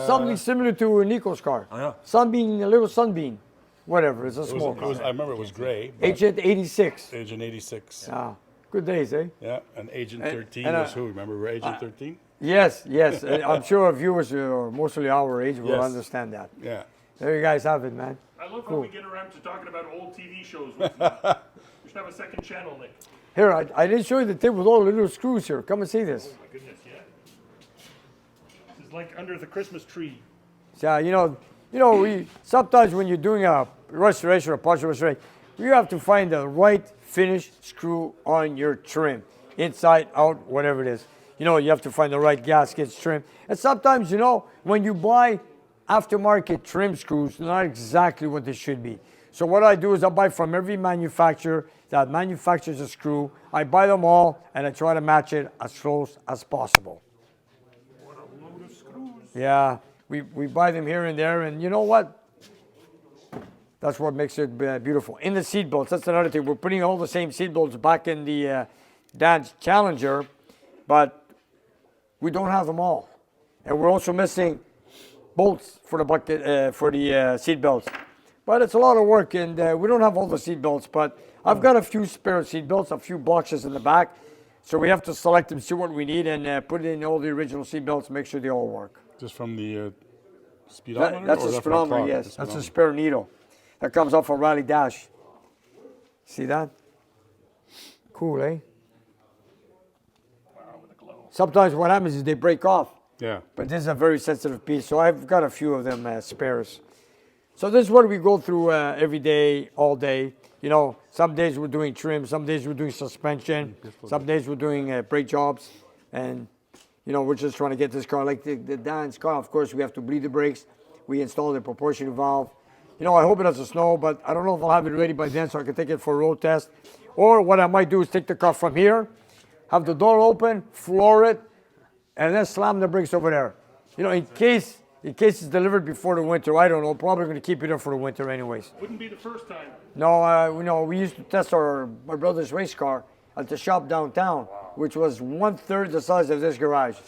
Something similar to Nico's car. Oh, yeah. Sunbeam, a little Sunbeam. Whatever. It's a small car. I remember it was gray. but Agent 86. Agent 86. Ah, good days, eh? Yeah, and Agent 13 and, was who? Remember Agent 13? Yes, yes. I'm sure our viewers who are mostly our age will Yes. understand that. Yeah. There you guys have it, man. I love how we get around to talking about old TV shows with you. We should have a second channel, Nick. Here, I didn't show you the tip with all the little screws here. Come and see this. My goodness, yeah. This is like under the Christmas tree. Yeah, we sometimes when you're doing a restoration or partial restoration, you have to find the right finish screw on your trim, inside, out, whatever it is. You have to find the right gaskets, trim, and sometimes when you buy aftermarket trim screws, they're not exactly what they should be. So what I do is I buy from every manufacturer that manufactures a screw. I buy them all and I try to match it as close as possible. What a load of screws. Yeah, we buy them here and there, and you know what? That's what makes it beautiful. In the seat belts, that's another thing. We're putting all the same seat belts back in the Dodge Challenger, but we don't have them all. And we're also missing bolts for the bucket for the seat belts. But it's a lot of work, and we don't have all the seat belts, but I've got a few spare seat belts, a few boxes in the back. So we have to select them, see what we need, and put in all the original seat belts, make sure they all work. Just from the speedometer? That's or a is that from the speedometer, clock? yes. The That's a speedometer. spare needle that comes off a Rally Dash. See that? Cool, eh? Wow, with a glow. Sometimes what happens is they break off, Yeah. but this is a very sensitive piece, so I've got a few of them spares. So this is what we go through every day, all day. Some days we're doing trim, some days we're doing suspension, some days we're doing brake jobs, and we're just trying to get this car, like the Dan's car, of course, we have to bleed the brakes. We install the propulsion valve. I hope it doesn't snow, but I don't know if I'll have it ready by then so I can take it for a road test. Or what I might do is take the car from here, have the door open, floor it, and then slam the brakes over there. In case it's delivered before the winter, I don't know, probably going to keep it there for the winter anyways. Wouldn't be the first time. No, we used to test my brother's race car at the shop downtown, which was 1/3 the size of this garage.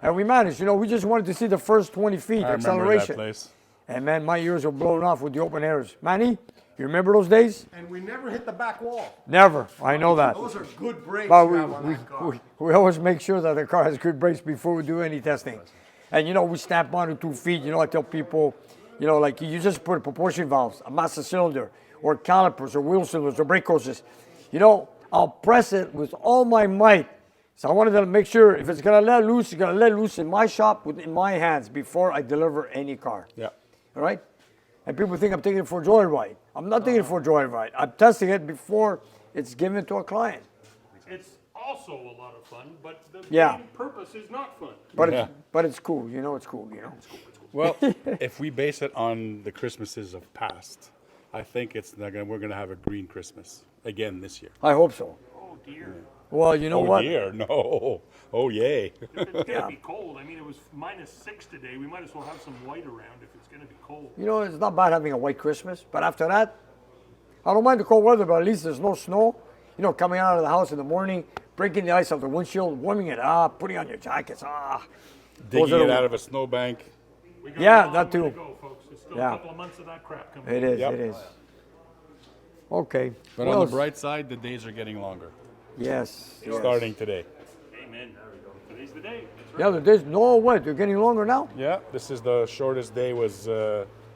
And we managed, we just wanted to see the first 20 feet I remember acceleration. that place. And man, my ears were blown off with the open airs. Manny, you remember those days? And we never hit the back wall. Never. I know that. Those are good brakes But you have on that car. we always make sure that the car has good brakes before we do any testing. And we stamp on to 2 feet. I tell people, like you just put proportion valves, a master cylinder, or calipers, or wheel cylinders, or brake hoses. I'll press it with all my might. So I wanted to make sure if it's gonna let loose, it's gonna let loose in my shop, in my hands, before I deliver any car. Yeah. All right? And people think I'm taking it for a joyride. I'm not taking it for a joyride. I'm testing it before it's given to a client. It's also a lot of fun, but the Yeah. main purpose is not fun. But Yeah. it's cool. It's cool. Well, if we base it on the Christmases of past, I think it's not gonna. We're gonna have a green Christmas again this year. I hope so. Oh dear. Well, you know Oh what? dear, no. Oh yay. It's gonna be cold. I mean, it was -6 today. We might as well have some white around if it's gonna be cold. You know, it's not bad having a white Christmas, but after that, I don't mind the cold weather, but at least there's no snow. You know, coming out of the house in the morning, breaking the ice off the windshield, warming it up, putting on your jackets. Digging are it the- out of a snowbank. We got Yeah, a long that way too. to go, folks. There's still Yeah. a couple of months of that crap coming. It is, Yep. it is. Okay. But What on else? the bright side, the days are getting longer. Yes. yes. Starting today. Amen. Today's the day. That's right. Yeah, the days, no, what? They're getting longer now? Yeah, this is the shortest day was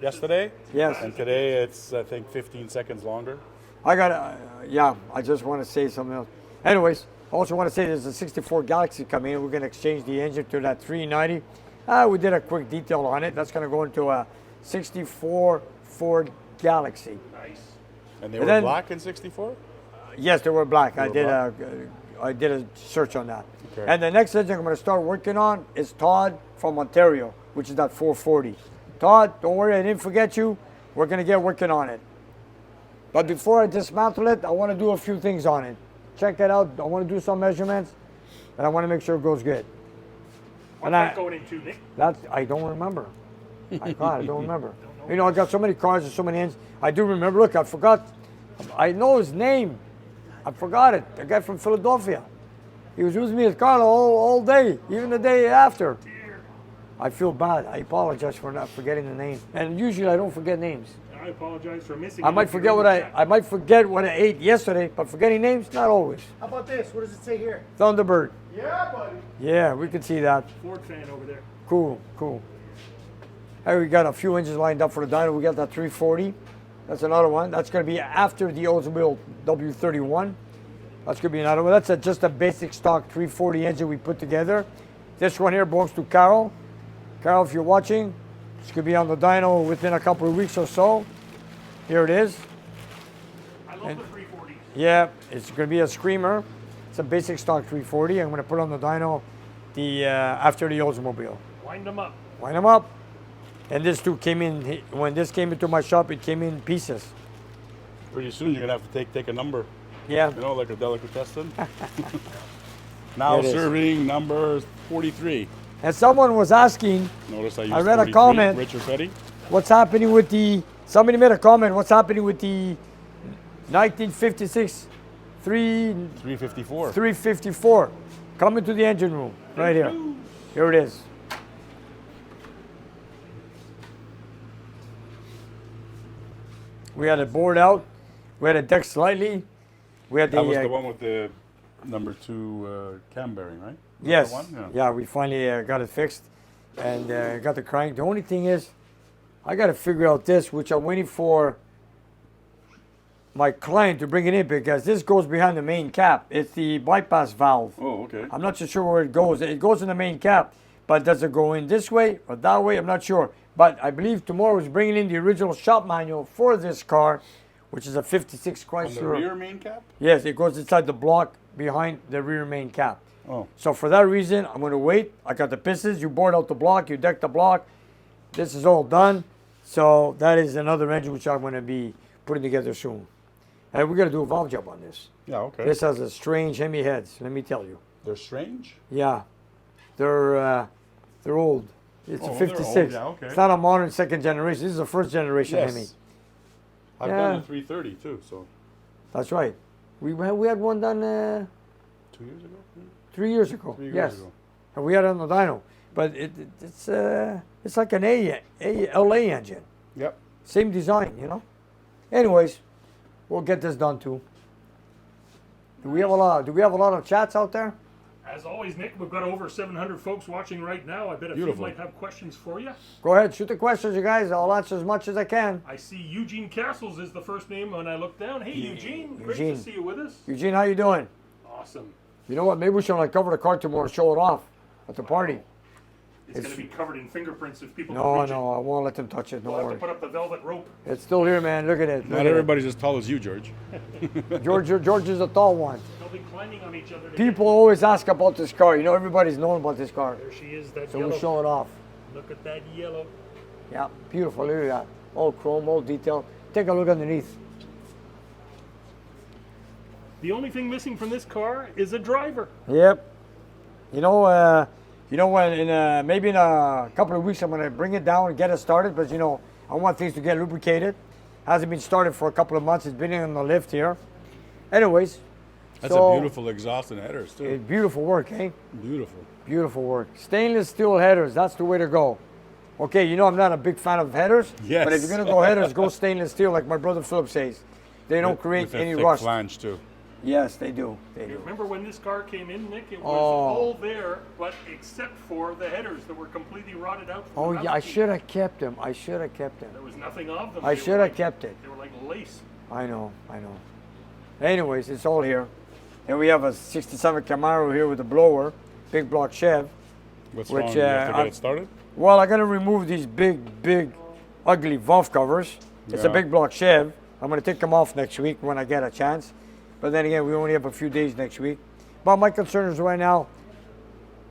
yesterday. Yes. And today it's I think 15 seconds longer. I got yeah, I just want to say something else. Anyways, I also want to say there's a 64 Galaxy coming in. We're going to exchange the engine to that 390. We did a quick detail on it. That's going to go into a 64 Ford Galaxy. Nice. And they And were then- black in 64? Yes, they were black. I were did black? I did a search on that. Okay. And the next engine I'm going to start working on is Todd from Ontario, which is that 440. Todd, don't worry, I didn't forget you. We're going to get working on it. But before I dismantle it, I want to do a few things on it. Check it out. I want to do some measurements, and I want to make sure it goes good. What's And that I, going into, Nick? that's I don't remember. I don't remember. You know, I got so many cars and so many engines. I do remember. Look, I forgot. I know his name. I forgot it. The guy from Philadelphia. He was using me as car all day, even the day after. I feel bad. I apologize for not forgetting the name. And usually I don't forget names. I apologize for missing. I it might if you're forget in what the chat. I might forget what I ate yesterday, but forgetting names, not always. How about this? What does it say here? Thunderbird. Yeah, buddy. Yeah, we can see that. Ford fan over there. Cool, cool. Hey, we got a few engines lined up for the dyno. We got that 340. That's another one. That's going to be after the Oldsmobile W31. That's going to be another one. That's just a basic stock 340 engine we put together. This one here belongs to Carol. Carol, if you're watching, it's going to be on the dyno within a couple of weeks or so. Here it is. I love the 340s. Yeah, it's going to be a Screamer. It's a basic stock 340. I'm going to put on the dyno after the Oldsmobile. Wind them up. Wind them up. And this too came in, when this came into my shop, it came in pieces. Pretty soon you're gonna have to take a number, Yeah, you know, like a delicatessen. Now It is. serving number 43. and someone was asking Notice I used read a 43, comment. Richard Petty. what's happening with somebody made a comment, what's happening with the 1956 354. 354 coming to the engine room, right here. Here it is. We had it bored out, we had it decked slightly, we had That was the one with the number 2 cam bearing, right? Was that yes, the one? yeah, we finally got it fixed and got the crank. The only thing is, I got to figure out this, which I'm waiting for my client to bring it in because this goes behind the main cap. It's the bypass valve. Oh, okay. I'm not so sure where it goes. It goes in the main cap, but does it go in this way or that way? I'm not sure. But I believe tomorrow is bringing in the original shop manual for this car, which is a 56 On the Chrysler. rear main cap? Yes, it goes inside the block behind the rear main cap. Oh, So for that reason, I'm going to wait. I got the pistons. You bored out the block. You decked the block. This is all done. So that is another engine which I'm going to be putting together soon. And we're going to do a valve job on this. yeah, okay. This has a strange Hemi heads. Let me tell you. They're strange? Yeah, they're old. It's Oh, a they're old, 56. yeah, okay. It's not a modern second generation. This is a first generation Hemi. Yes. I've Yeah. done a 330 too, so That's right. We had one done 2 years ago? 3 years ago. 3 years Yes. ago. And we had it on the dyno, but it's like an LA engine, Yep. same design, you know. Anyways, we'll get this done too. Do we have a lot of chats out there? As always, Nick, we've got over 700 folks watching right now. I bet a few Beautiful. might have questions for you. Go ahead, shoot the questions, you guys. I'll answer as much as I can. I see Eugene Castles is the first name when I look down. Hey, Eugene. Great Eugene. to see you with us. Eugene, how you doing? Awesome. You know what? Maybe we should like cover the car tomorrow and show it off at the party. It's going to be covered in fingerprints if people No, reach it. no, I won't let them touch it. Don't We'll have to worry. put up the velvet rope. It's still here, man. Look at it. Look Not at everybody's as tall as you, George. it. George is a tall one. They'll be climbing on each other. To People always ask about this car. You know, everybody's known about this car. There she is, that So yellow. we'll show it off. Look at that yellow. Yeah, beautiful. Look at that. All chrome, all detail. take a look underneath. The only thing missing from this car is a driver. Yep. You know when maybe in a couple of weeks I'm gonna bring it down and get it started, but I want things to get lubricated. Hasn't been started for a couple of months. It's been in the lift here. Anyways, That's so a beautiful exhaust and headers too. beautiful work, eh? Beautiful. Beautiful work. Stainless steel headers. That's the way to go. Okay, I'm not a big fan of headers. Yes. But if you're gonna go headers, go stainless steel, like my brother Philip says. They don't create With a any thick rust. flange too. Yes, they do. They do. Remember when this car came in, Nick? It was Oh. all there, but except for the headers that were completely rotted out. From Oh the yeah, I mouthpiece. should have kept them. I should have kept them. There was nothing of them. I They should were have like- kept it. They were like lace. I know. Anyways, it's all here. And we have a 67 Camaro here with a blower, big block Chev. What's Which, wrong? You have to I- get it started? Well, I'm gonna remove these big, ugly valve covers. It's a Yeah. big block Chev. I'm gonna take them off next week when I get a chance. But then again, we only have a few days next week. But my concern is right now,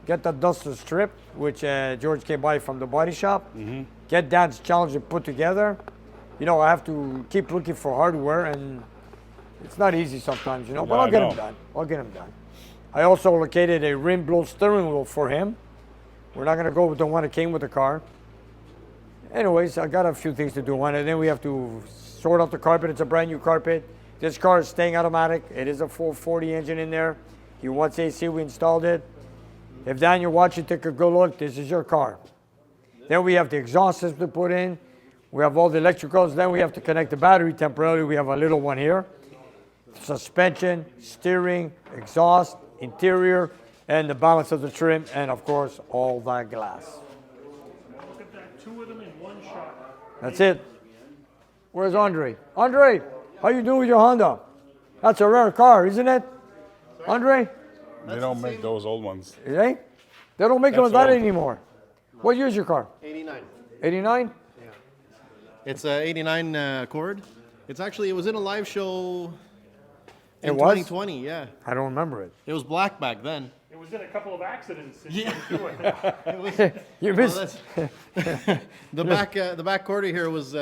get the duster strip, which George came by from the body shop. Mm-hmm. Get Dan's challenge put together. I have to keep looking for hardware, and it's not easy sometimes, but No, I'll I get know. them done. I'll get them done. I also located a rim blow steering wheel for him. We're not gonna go with the one that came with the car. Anyways, I got a few things to do on it. And then we have to sort out the carpet. It's a brand new carpet. This car is staying automatic. It is a 440 engine in there. He wants AC, we installed it. If Dan, you're watching, take a good look. This is your car. Then we have the exhaust system to put in. We have all the electricals. Then we have to connect the battery temporarily. We have a little one here. Suspension, steering, exhaust, interior, and the balance of the trim, and of course, all that glass. Look at that, two of them in one shot. That's it. Where's Andre? Andre, how you doing with your Honda? That's a rare car, isn't it? Andre? They don't make those old ones. Eh? They don't make them That's like that old. anymore. What year's your car? 89. 89? It's a 89 Accord. It was in a live show in It was? 2020, yeah. I don't remember it. It was black back then. It was in a couple of accidents. In Yeah. 22, I think. You Well, missed. the back quarter here was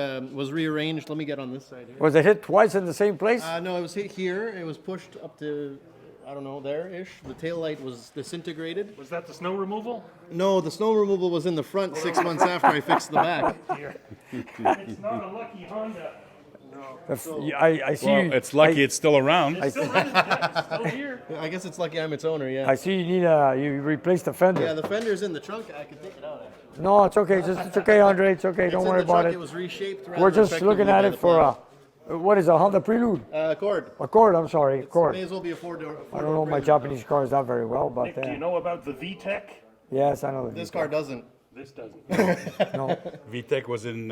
rearranged. Let me get on this side here. Was it hit twice in the same place? No, it was hit here. It was pushed up to, I don't know, there-ish. The tail light was disintegrated. Was that the snow removal? No, the snow removal was in the front 6 months after I fixed the back. Here. It's not a lucky Honda. I see. Well, it's lucky it's still around. It's still running, yeah, it's still here. I guess it's lucky I'm its owner, yeah. I see you need you replaced the fender. Yeah, the fender's in the trunk. I could take it out. Actually. No, it's okay. It's okay, Andre. It's okay. Don't It's in worry the about trunk. it. It was reshaped. rather We're just effectively looking at by it the for plant. what is a Honda Prelude? Accord. Accord. I'm sorry, Accord. May as well be a four-door. I don't know my Japanese cars that very well, but Nick, do you know about the VTEC? yes, I know. the This detail. car doesn't. This doesn't. No. VTEC was in.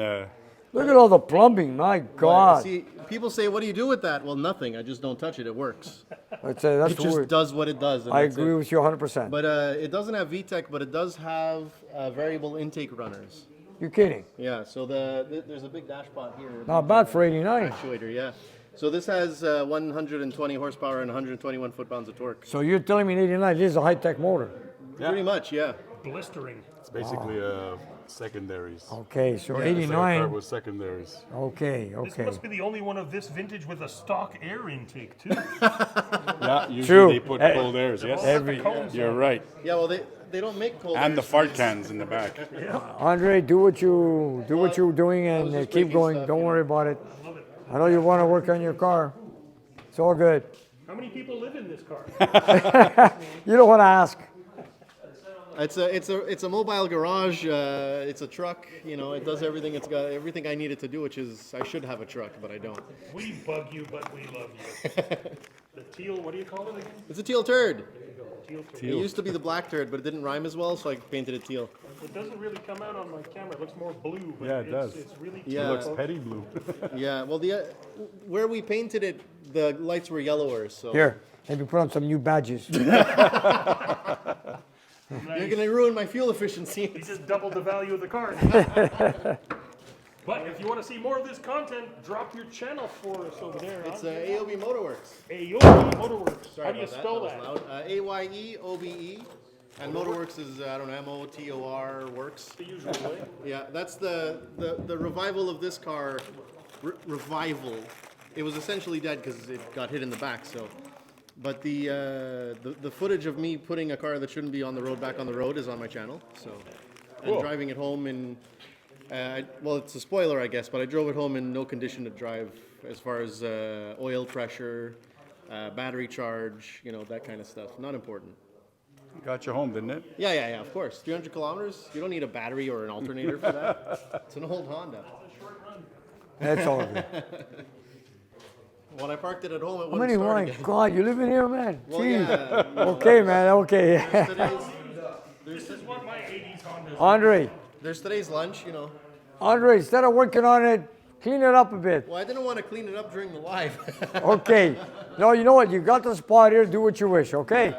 Look at all the plumbing. My God. See, people say, "What do you do with that?" Well, nothing. I just don't touch it. It works. That's It the just word. does what it does. And I that's agree it. with you 100%. But it doesn't have VTEC, but it does have variable intake runners. You're kidding. Yeah. So there's a big dash pot here. Not bad for 89. Actuator, yeah. So this has 120 horsepower and 121 foot-pounds of torque. So you're telling me in 89 this is a high-tech motor? Pretty much, yeah. Blistering. It's basically secondaries. Okay, so It's like a car 89. with secondaries. Okay, This okay. must be the only one of this vintage with a stock air intake, too. Yeah, usually True. they put cold airs. Yes, Every- you're right. Yeah, well, they don't make cold And the airs. fart cans in the back. Andre, do what you're doing and just keep breaking going. stuff, Don't you know. worry about it. I know you want to work on your car. It's all good. How many people live in this car? You don't want to ask. It's a mobile garage. It's a truck. You know, it does everything. It's got everything I need it to do, which is I should have a truck, but I don't. We bug you, but we love you. The teal, what do you call it again? It's a teal turd. Teal. It used to be the black turd, but it didn't rhyme as well, so I painted it teal. It doesn't really come out on my camera. It looks more blue. But Yeah, it does. It's really Yeah. teal. It looks Petty blue. Yeah. Well, where we painted it, the lights were yellower. So Here, maybe put on some new badges. you're gonna ruin my fuel efficiency. He just doubled the value of the car. But if you want to see more of this content, drop your channel for us over there. It's AOB Motorworks. Ayobi Motorworks. Sorry How do you about spell that? that? Was loud. AYEOBE. And Motorworks is, I don't know, MOTOR works. The usual way. Yeah, that's the revival of this car revival. It was essentially dead because it got hit in the back. So, but the footage of me putting a car that shouldn't be on the road back on the road is on my channel. So, and Cool. driving it home in, well, it's a spoiler, I guess, but I drove it home in no condition to drive as far as oil pressure, battery charge, you know, that kind of stuff. Not important. Got you home, didn't it? Yeah, of course. 300 kilometers. You don't need a battery or an alternator for that. It's an old Honda. That's all good. When I parked it at home, it How wouldn't many start wine? again. God, you live in here, man. Well, Jeez. yeah. Okay, man. Okay. This is what my 80s Honda. Andre, There's today's lunch, you know. Andre, instead of working on it, clean it up a bit. Well, I didn't want to clean it up during the live. Okay. No, you know what? You got the spot here. Do what you wish, okay?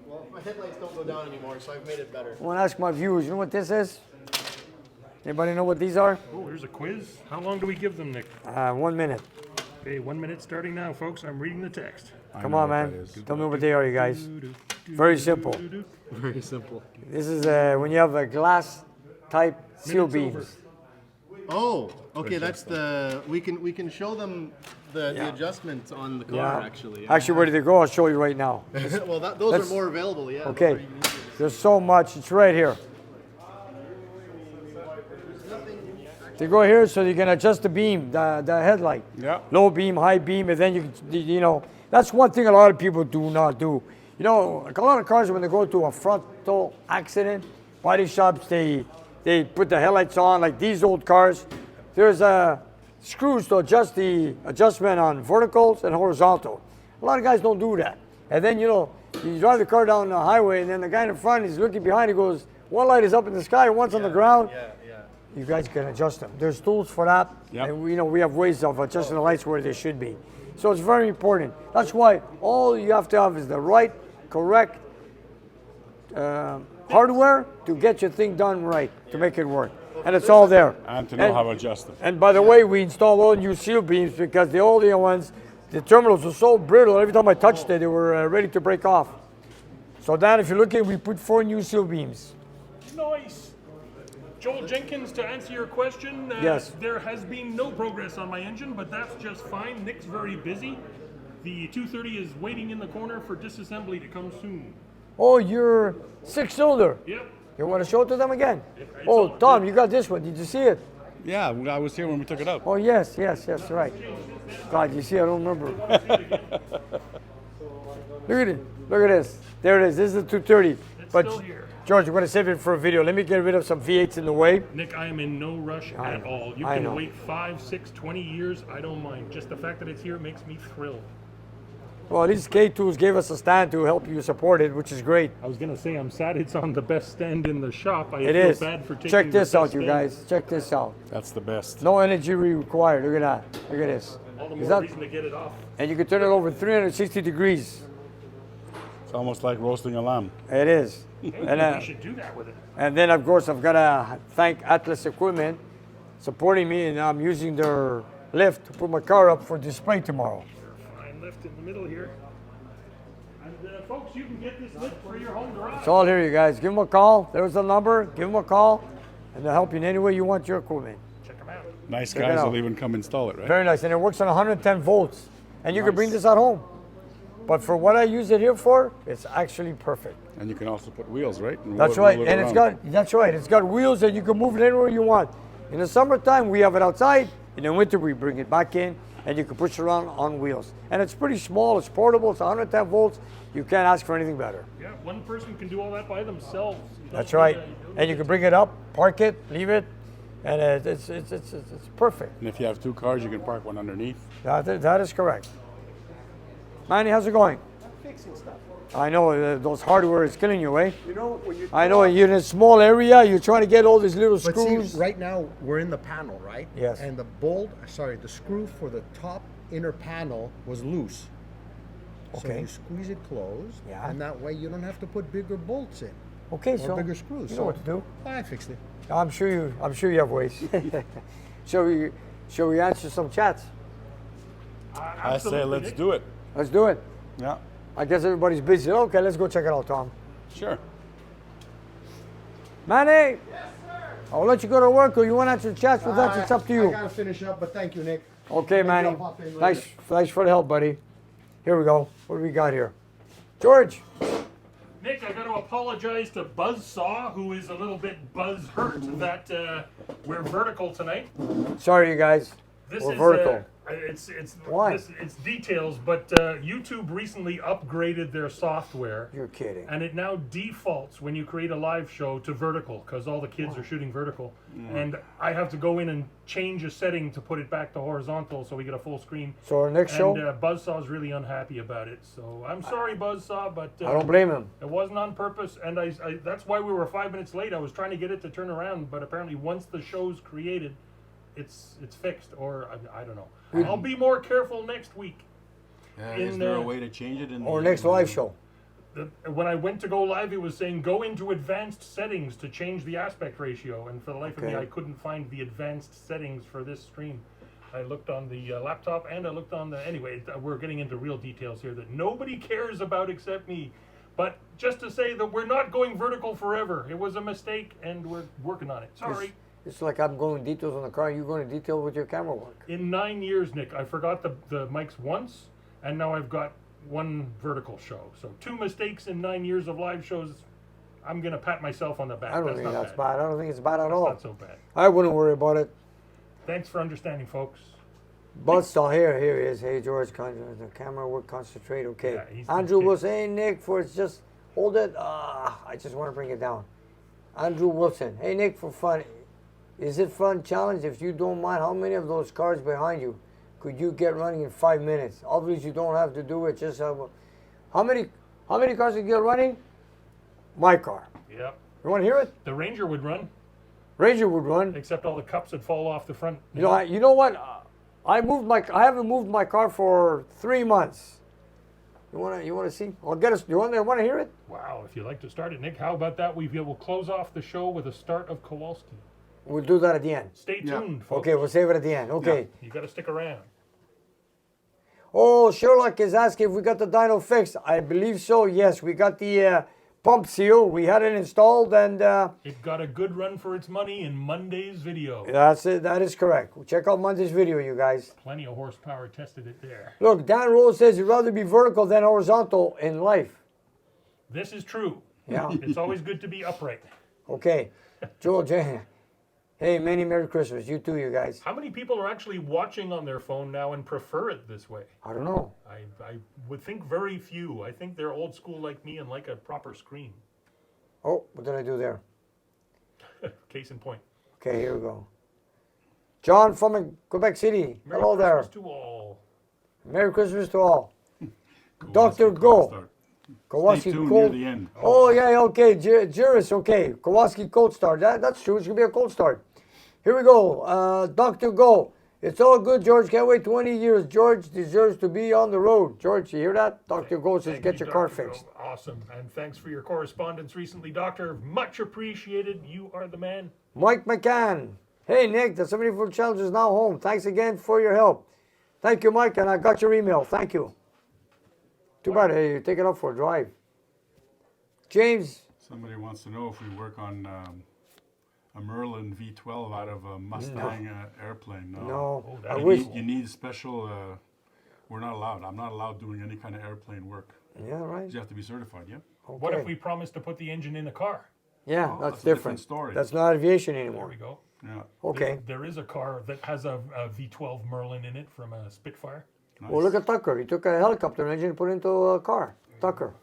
Well, my headlights don't go down anymore, so I've made it better. I want to ask my viewers, you know what this is? Anybody know what these are? Oh, here's a quiz. How long do we give them, Nick? 1 minute. Okay, 1 minute starting now, folks. I'm reading the text. Come on, man. Tell me what they are, you guys. Very simple. Very simple. This is when you have a glass type seal Minute's beams. Oh, okay. That's the we can show them the Yeah. adjustments on the car Yeah. actually. Actually, where did they go? I'll show you right now. Well, those Let's- are more available. Yeah. those Okay. are even easier. There's so much. It's right here. They go here so you can adjust the beam, the headlight. Yeah. Low beam, high beam, and then you know, that's one thing a lot of people do not do. You know, a lot of cars, when they go to a frontal accident, body shops, they put the headlights on, like these old cars. There's screws to adjust the adjustment on verticals and horizontal. A lot of guys don't do that. And then, you know, you drive the car down the highway, and then the guy in the front is looking behind, he goes, one light is up in the sky, one's on the ground. Yeah. You guys can adjust them. There's tools for that. Yep. And we have ways of adjusting the lights where they should be. So it's very important. That's why all you have to have is the right, correct hardware to get your thing done right, to make it work. And it's all there. And to know how to adjust them. And by the way, we installed all new seal beams because the older ones, the terminals were so brittle, every time I touched it, they were ready to break off. So Dan, if you're looking, we put 4 new seal beams. Nice. Joel Jenkins, to answer your question, Yes. there has been no progress on my engine, but that's just fine. Nick's very busy. The 230 is waiting in the corner for disassembly to come soon. Oh, you're 6-cylinder. Yep. You want to show it to them again? It's Oh, all Tom, you got this one. Did you see it? Yeah, I was here when we took it out. Oh, yes, right. God, you see, I don't remember. Look at it. Look at this. There it is. This is the 230. It's But still here. George, we're going to save it for a video. Let me get rid of some V8s in the way. Nick, I am in no rush at know, all. You I can know. wait 5, 6, 20 years. I don't mind. Just the fact that it's here makes me thrilled. Well, at least K-Tools gave us a stand to help you support it, which is great. I was going to say, I'm sad it's on the best stand in the shop. I It feel is. bad for taking Check the this out, best you stand. guys. Check this out. That's the best. No energy required. Look at that. Look at this. All the Is more that- reason to get it off. And you can turn it over 360 degrees. It's almost like roasting a lamb. It is. And, We should do that with it. And then, of course, I've got to thank Atlas Equipment supporting me, and I'm using their lift to put my car up for display tomorrow. Fine lift in the middle here. And folks, you can get this lift for your home garage. It's all here, you guys. Give them a call. There's the number. Give them a call, and they'll help you in any way you want your equipment. Check them out. Nice Check it guys out. will even come install it, right? Very nice, and it works on 110 volts. And you can bring this at home. But for what I use it here for, it's actually perfect. And you can also put wheels, right? And That's roll right, it and it's around. it's got wheels that you can move it anywhere you want. In the summertime, we have it outside. In the winter, we bring it back in, and you can push it around on wheels. And it's pretty small, it's portable, it's 110 volts. You can't ask for anything better. Yeah, one person can do all that by themselves. You That's don't right. need a- you don't And you need can bring it up, park it, leave it, and it's perfect. And if you have 2 cars, you can park one underneath. That is correct. Manny, how's it going? Fixing stuff. I know those hardware is killing you, eh? You know, when you I know you're in a small area. You're trying to get all these little But screws. see, right now we're in the panel, right? Yes. And the screw for the top inner panel was loose. So Okay. you squeeze it closed, Yeah. and that way you don't have to put bigger bolts in. Okay, Or so bigger screws. you know what to do. I fixed it. I'm sure you have ways. Shall we answer some chats? I say let's do it. Let's do it. Yeah, I guess everybody's busy. Okay, let's go check it out, Tom. sure. Manny. Yes, sir. I'll let you go to work, or you want to answer chats with us. It's up to I you. gotta finish up, but thank you, Nick. Okay, Maybe Manny. I'll pop in Thanks, later. thanks for the help, buddy. Here we go. What do we got here? George. Nick, I got to apologize to Buzzsaw, who is a little bit buzz hurt that we're vertical tonight. Sorry, you guys. This We're is vertical. It's Why? it's details, but YouTube recently upgraded their software, You're kidding. and it now defaults when you create a live show to vertical because all the kids are shooting vertical, and I have to go in and change a setting to put it back to horizontal so we get a full screen. So our next show, And Buzzsaw's really unhappy about it, so I'm sorry, Buzzsaw, but I don't blame him. it wasn't on purpose, and I that's why we were 5 minutes late. I was trying to get it to turn around, but apparently once the show's created, it's fixed, or I don't know. I'll be more careful next week. Is In, there a uh, way to change it in Or the, next live show. When I went to go live, it was saying go into advanced settings to change the aspect ratio, and for the life of me, Okay. I couldn't find the advanced settings for this stream. I looked on the laptop, and I looked on the. Anyway, we're getting into real details here that nobody cares about except me. But just to say that we're not going vertical forever. It was a mistake, and we're working on it. Sorry. It's like I'm going details on the car. You're going to detail with your camera work. In 9 years, Nick, I forgot the mics once, and now I've got one vertical show. So 2 mistakes in 9 years of live shows. I'm gonna pat myself on the back. I don't That's think not that's bad. I don't think it's bad at That's all. not so bad. I wouldn't worry about it. Thanks for understanding, folks. Buzzsaw here he is. Hey George, the camera work, concentrate. Okay. Yeah, he's Andrew the will say, Nick, for it's just hold it. I just want to bring it down. Andrew Wilson. Hey Nick, for fun, is it fun challenge? If you don't mind, how many of those cars behind you could you get running in 5 minutes? Obviously, you don't have to do it. Just have. How many cars you get running? My car. Yep. You want to hear it? The Ranger would run, Ranger would run. except all the cups would fall off the front. You know what? I haven't moved my car for 3 months. You wanna see? I'll get us. You want to hear it? Wow, if you like to start it, Nick, how about that? We'll close off the show with a start of Kowalski. We'll do that at the end. Stay Yeah. tuned, folks. Okay, we'll save it at the end. Okay. You got to stick around. Oh, Sherlock is asking if we got the dyno fixed. I believe so. Yes, we got the pump seal. We had it installed, and It got a good run for its money in Monday's video. that's it. That is correct. Check out Monday's video, you guys. Plenty of horsepower tested it there. Look, Dan Rose says he'd rather be vertical than horizontal in life. This is true. Yeah. It's always good to be upright. Okay. George, hey, many Merry Christmas. You too, you guys. How many people are actually watching on their phone now and prefer it this way? I don't know. I would think very few. I think they're old school like me and like a proper screen. Oh, what did I do there? Case in point. Okay, here we go. John from Quebec City. Merry Hello there. Christmas to all. Merry Christmas to all. Kowalski Dr. cold Go. start. Kowalski Stay tuned cold. near the end. Oh, yeah, okay. Juris, okay. Kowalski cold start. That's true. It's going to be a cold start. Here we go. Dr. Go. It's all good, George. Can't wait 20 years. George deserves to be on the road. George, you hear that? Dr. Go says Thank get you, your car Dr. Go. fixed. Awesome. And thanks for your correspondence recently, Doctor. Much appreciated. You are the man. Mike McCann. Hey, Nick, the 74 Challenge is now home. Thanks again for your help. Thank you, Mike, and I got your email. Thank you. Too bad you take it up for a drive. James. Somebody wants to know if we work on a Merlin V12 out of a Mustang airplane. No, Oh, I that wish. You need special. We're not allowed. I'm not allowed doing any kind of airplane work. Yeah, right. You have to be certified. Yeah. Okay. What if we promise to put the engine in the car? Yeah, Oh, that's that's a different different. story. That's not aviation There anymore. we go. Yeah. Okay. There is a car that has a V12 Merlin in it from a Spitfire. Nice. Well, look at Tucker. He took a helicopter engine and put it into a car. Tucker.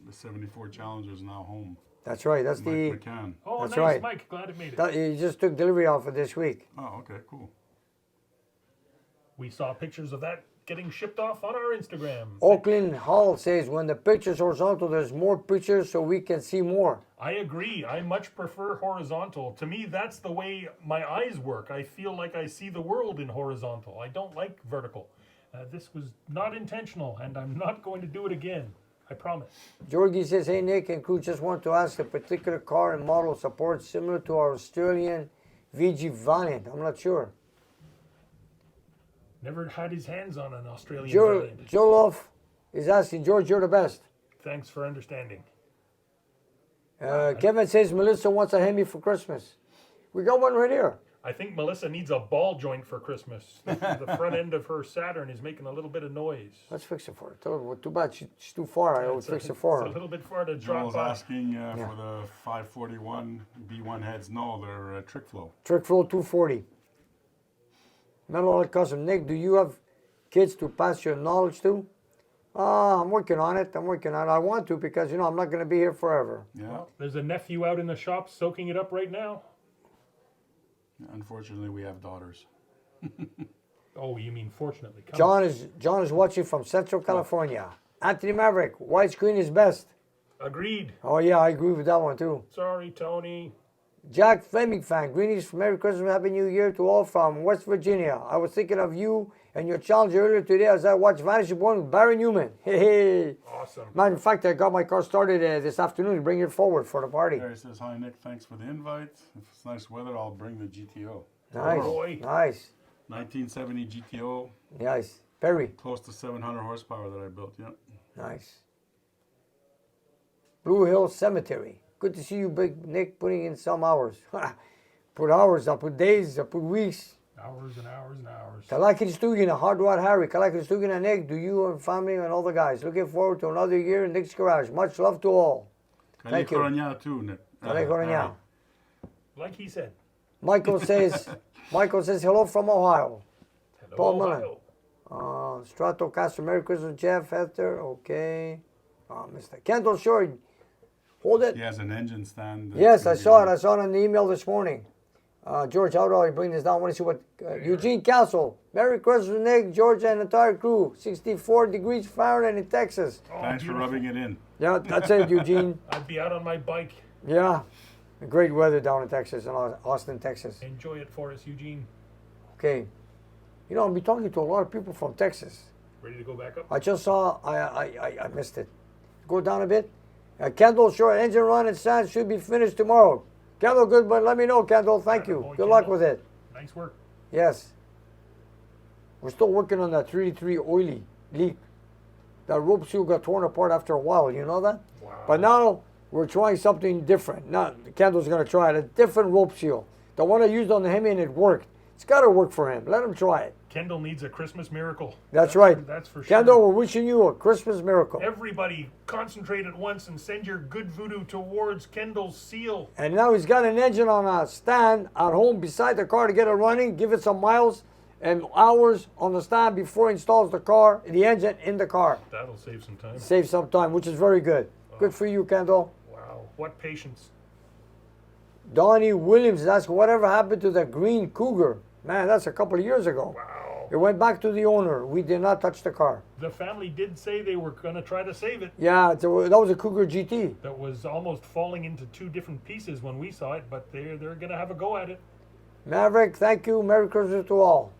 The 74 Challenger is now home. That's right. That's Mike the. McCann. Oh, That's nice, right. Mike. Glad it made it. That, he just took delivery off it this week. Oh, okay, cool. We saw pictures of that getting shipped off on our Instagram. Oakland Hall says when the picture's horizontal, there's more pictures so we can see more. I agree. I much prefer horizontal. To me, that's the way my eyes work. I feel like I see the world in horizontal. I don't like vertical. This was not intentional, and I'm not going to do it again. I promise. Georgie says, hey Nick and crew, just want to ask a particular car and model support similar to our Australian VG Valiant. I'm not sure. Never had his hands on an Australian Joe Valiant. Joloff is asking, George, you're the best. Thanks for understanding. Kevin says Melissa wants a Hemi for Christmas. We got one right here. I think Melissa needs a ball joint for Christmas. The front end of her Saturn is making a little bit of noise. Let's fix it for her. Too bad she's too far. I would fix it for It's a her. little bit far to drop Joel's by. asking for the 541 B1 heads. No, they're trick flow. Trick Flow 240. Metal Custom. Nick, do you have kids to pass your knowledge to? I'm working on it. I want to because, I'm not going to be here forever. Yeah. There's a nephew out in the shop soaking it up right now. Unfortunately, we have daughters. Oh, you mean fortunately. Come John is watching from Central California. Anthony Maverick, widescreen is best. Agreed. Oh, yeah, I agree with that one, too. Sorry, Tony. Jack Fleming fan, greetings, Merry Christmas, Happy New Year to all from West Virginia. I was thinking of you and your challenge earlier today as I watched Vanishing Point with Barry Newman. Hey. Awesome. Man, in fact, I got my car started this afternoon to bring it forward for the party. Gary says, hi, Nick. Thanks for the invite. If it's nice weather, I'll bring the GTO. Nice, Roy. nice, 1970 GTO, nice. Perry, close to 700 horsepower that I built. Yeah. nice. Blue Hill Cemetery. Good to see you, Big Nick, putting in some hours. Put hours, I put days, I put weeks. Hours and hours and hours. Kalaki Stugin, Hard Rod Harry, Kalaki Stugin and Nick, do you and family and all the guys. Looking forward to another year in Nick's Garage. Much love to all. Thank you. Corona too, Nick. Kale Corona. Like he said. Michael says hello from Ohio. Hello, Paul Mullen. Ohio. Stratocaster, Merry Christmas, Jeff Hester. Okay. Mr. Kendall Short. Hold it. He has an engine stand. Yes, I saw it. I saw it on the email this morning. George, how do I bring this down? I want to see what Eugene Castle. Merry Christmas, Nick, George, and entire crew. 64 degrees Fahrenheit in Texas. Oh, Thanks for beautiful. rubbing it in. Yeah, that's it, Eugene. I'd be out on my bike. Yeah, great weather down in Texas, in Austin, Texas. Enjoy it for us, Eugene. Okay, I'll be talking to a lot of people from Texas. Ready to go back up? I just saw. I missed it. Go down a bit. Kendall Short engine run and stand should be finished tomorrow. Kendall, good, but let me know, Kendall. Thank you. Boy, Good luck Kendall. with it. Nice work. Yes. We're still working on that 383 oily leak. That rope seal got torn apart after a while. You know that? Wow. But now we're trying something different. Now Kendall's going to try it. A different rope seal. The one I used on the Hemi and it worked. It's got to work for him. Let him try it. Kendall needs a Christmas miracle. That's right. That's for sure. Kendall, we're wishing you a Christmas miracle. Everybody concentrate at once and send your good voodoo towards Kendall's seal. And now he's got an engine on a stand at home beside the car to get it running, give it some miles and hours on the stand before he installs the engine in the car. That'll save some time. Save some time, which is very good. Good for you, Kendall. Wow, what patience. Donnie Williams asks, whatever happened to the green Cougar? Man, that's a couple of years ago. Wow. It went back to the owner. We did not touch the car. The family did say they were going to try to save it. Yeah, that was a Cougar GT. That was almost falling into two different pieces when we saw it, but they're going to have a go at it. Maverick, thank you. Merry Christmas to all.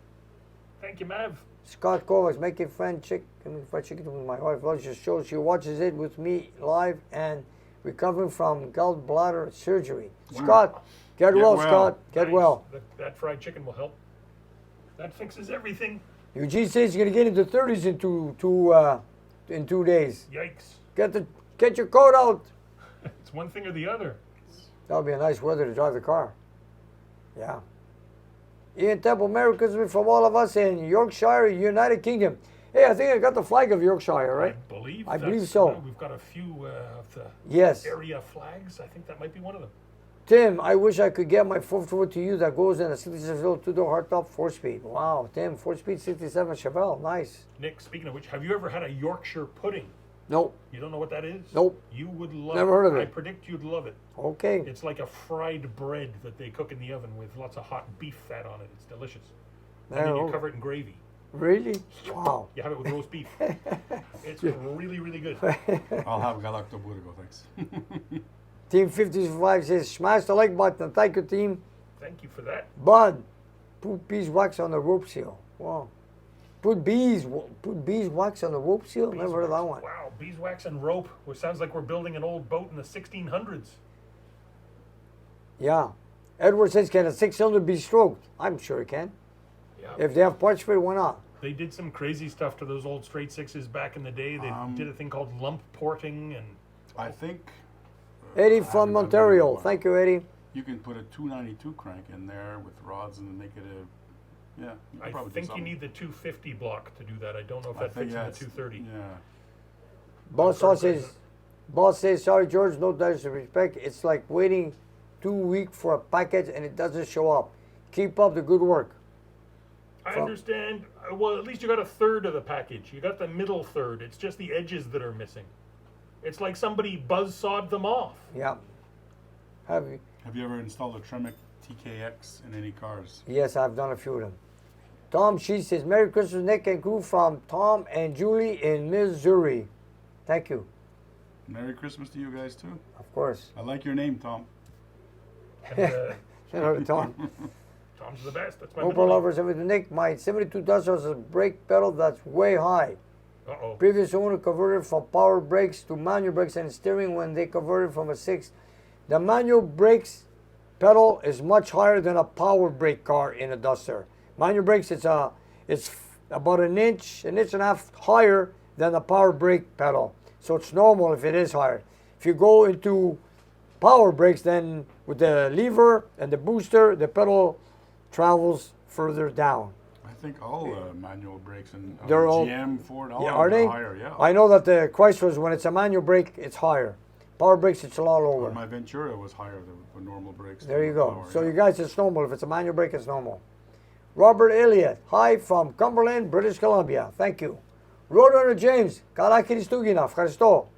Thank you, Mav. Scott Kovacs, making fried chicken with my wife. Loves your show. She watches it with me live and recovering from gallbladder surgery. Scott, get well, Scott. Get Nice. well. That fried chicken will help. That fixes everything. Eugene says he's going to get into 30s in 2 days. Yikes. Get your coat out. It's one thing or the other. That would be a nice weather to drive the car. Yeah. Ian Temple, Merry Christmas from all of us in Yorkshire, United Kingdom. Hey, I think I got the flag of Yorkshire, right? I believe that's, so. We've got a few of the Yes. area flags. I think that might be one of them. Tim, I wish I could get my 4x4 to you that goes in a 67 Chevelle 2-door hardtop 4-speed. Wow, Tim, 4-speed 67 Chevelle. Nice. Nick, speaking of which, have you ever had a Yorkshire pudding? Nope. You don't know what that is? Nope. You would love Never heard of it. I predict you'd love it. Okay. It's like a fried bread that they cook in the oven with lots of hot beef fat on it. It's delicious. And then you cover it in gravy. Really? Wow. You have it with roast beef. It's really, really good. I'll have Galactoburgo, thanks. Team 55 says, smash the like button. Thank you, team. Thank you for that. Bud, put beeswax on the rope seal. Wow. Put beeswax on the rope seal? Never heard of that one. Wow, beeswax and rope, which sounds like we're building an old boat in the 1600s. Yeah. Edward says, can a 6-cylinder be stroked? I'm sure it can. Yeah. If they have parts for it, why not? They did some crazy stuff to those old straight sixes back in the day. They did a thing called lump porting and I think Eddie haven't from done that in a Ontario. while. Thank you, Eddie. You can put a 292 crank in there with rods and make it a, yeah. You can I probably do think you something. need the 250 block to do that. I don't know if I that think fits in the that's- 230. Yeah. Boss says, sorry, George, no disrespect. It's like waiting 2 weeks for a package and it doesn't show up. Keep up the good work. I understand. Well, at least you got a third of the package. You got the middle third. It's just the edges that are missing. It's like somebody buzzsawed them off. Yeah. Have you? Have you ever installed a Tremec TKX in any cars? Yes, I've done a few of them. Tom She says, Merry Christmas, Nick and crew from Tom and Julie in Missouri. Thank you. Merry Christmas to you guys too. Of course. I like your name, Tom. And, Shout out to Tom. Tom's the best. That's my Opel middle name. lovers, everything. Nick, my 72 Duster has a brake pedal that's way high. Uh-oh. Previous owner converted from power brakes to manual brakes and steering when they converted from a 6. The manual brakes pedal is much higher than a power brake car in a Duster. Manual brakes, it's about an inch and a half higher than the power brake pedal. So it's normal if it is higher. If you go into power brakes, then with the lever and the booster, the pedal travels further down. I think all manual brakes and They're all- GM, Ford, all Yeah, of are them they? higher. Yeah. I know that the Chryslers, when it's a manual brake, it's higher. Power brakes, it's a lot Or lower. my Ventura was higher than the normal brakes. There than you the go. power, So yeah. you guys, it's normal. If it's a manual brake, it's normal. Robert Elliott, hi from Cumberland, British Columbia. Thank you. Roadrunner James, καλά Χριστούγεννα, ευχαριστώ.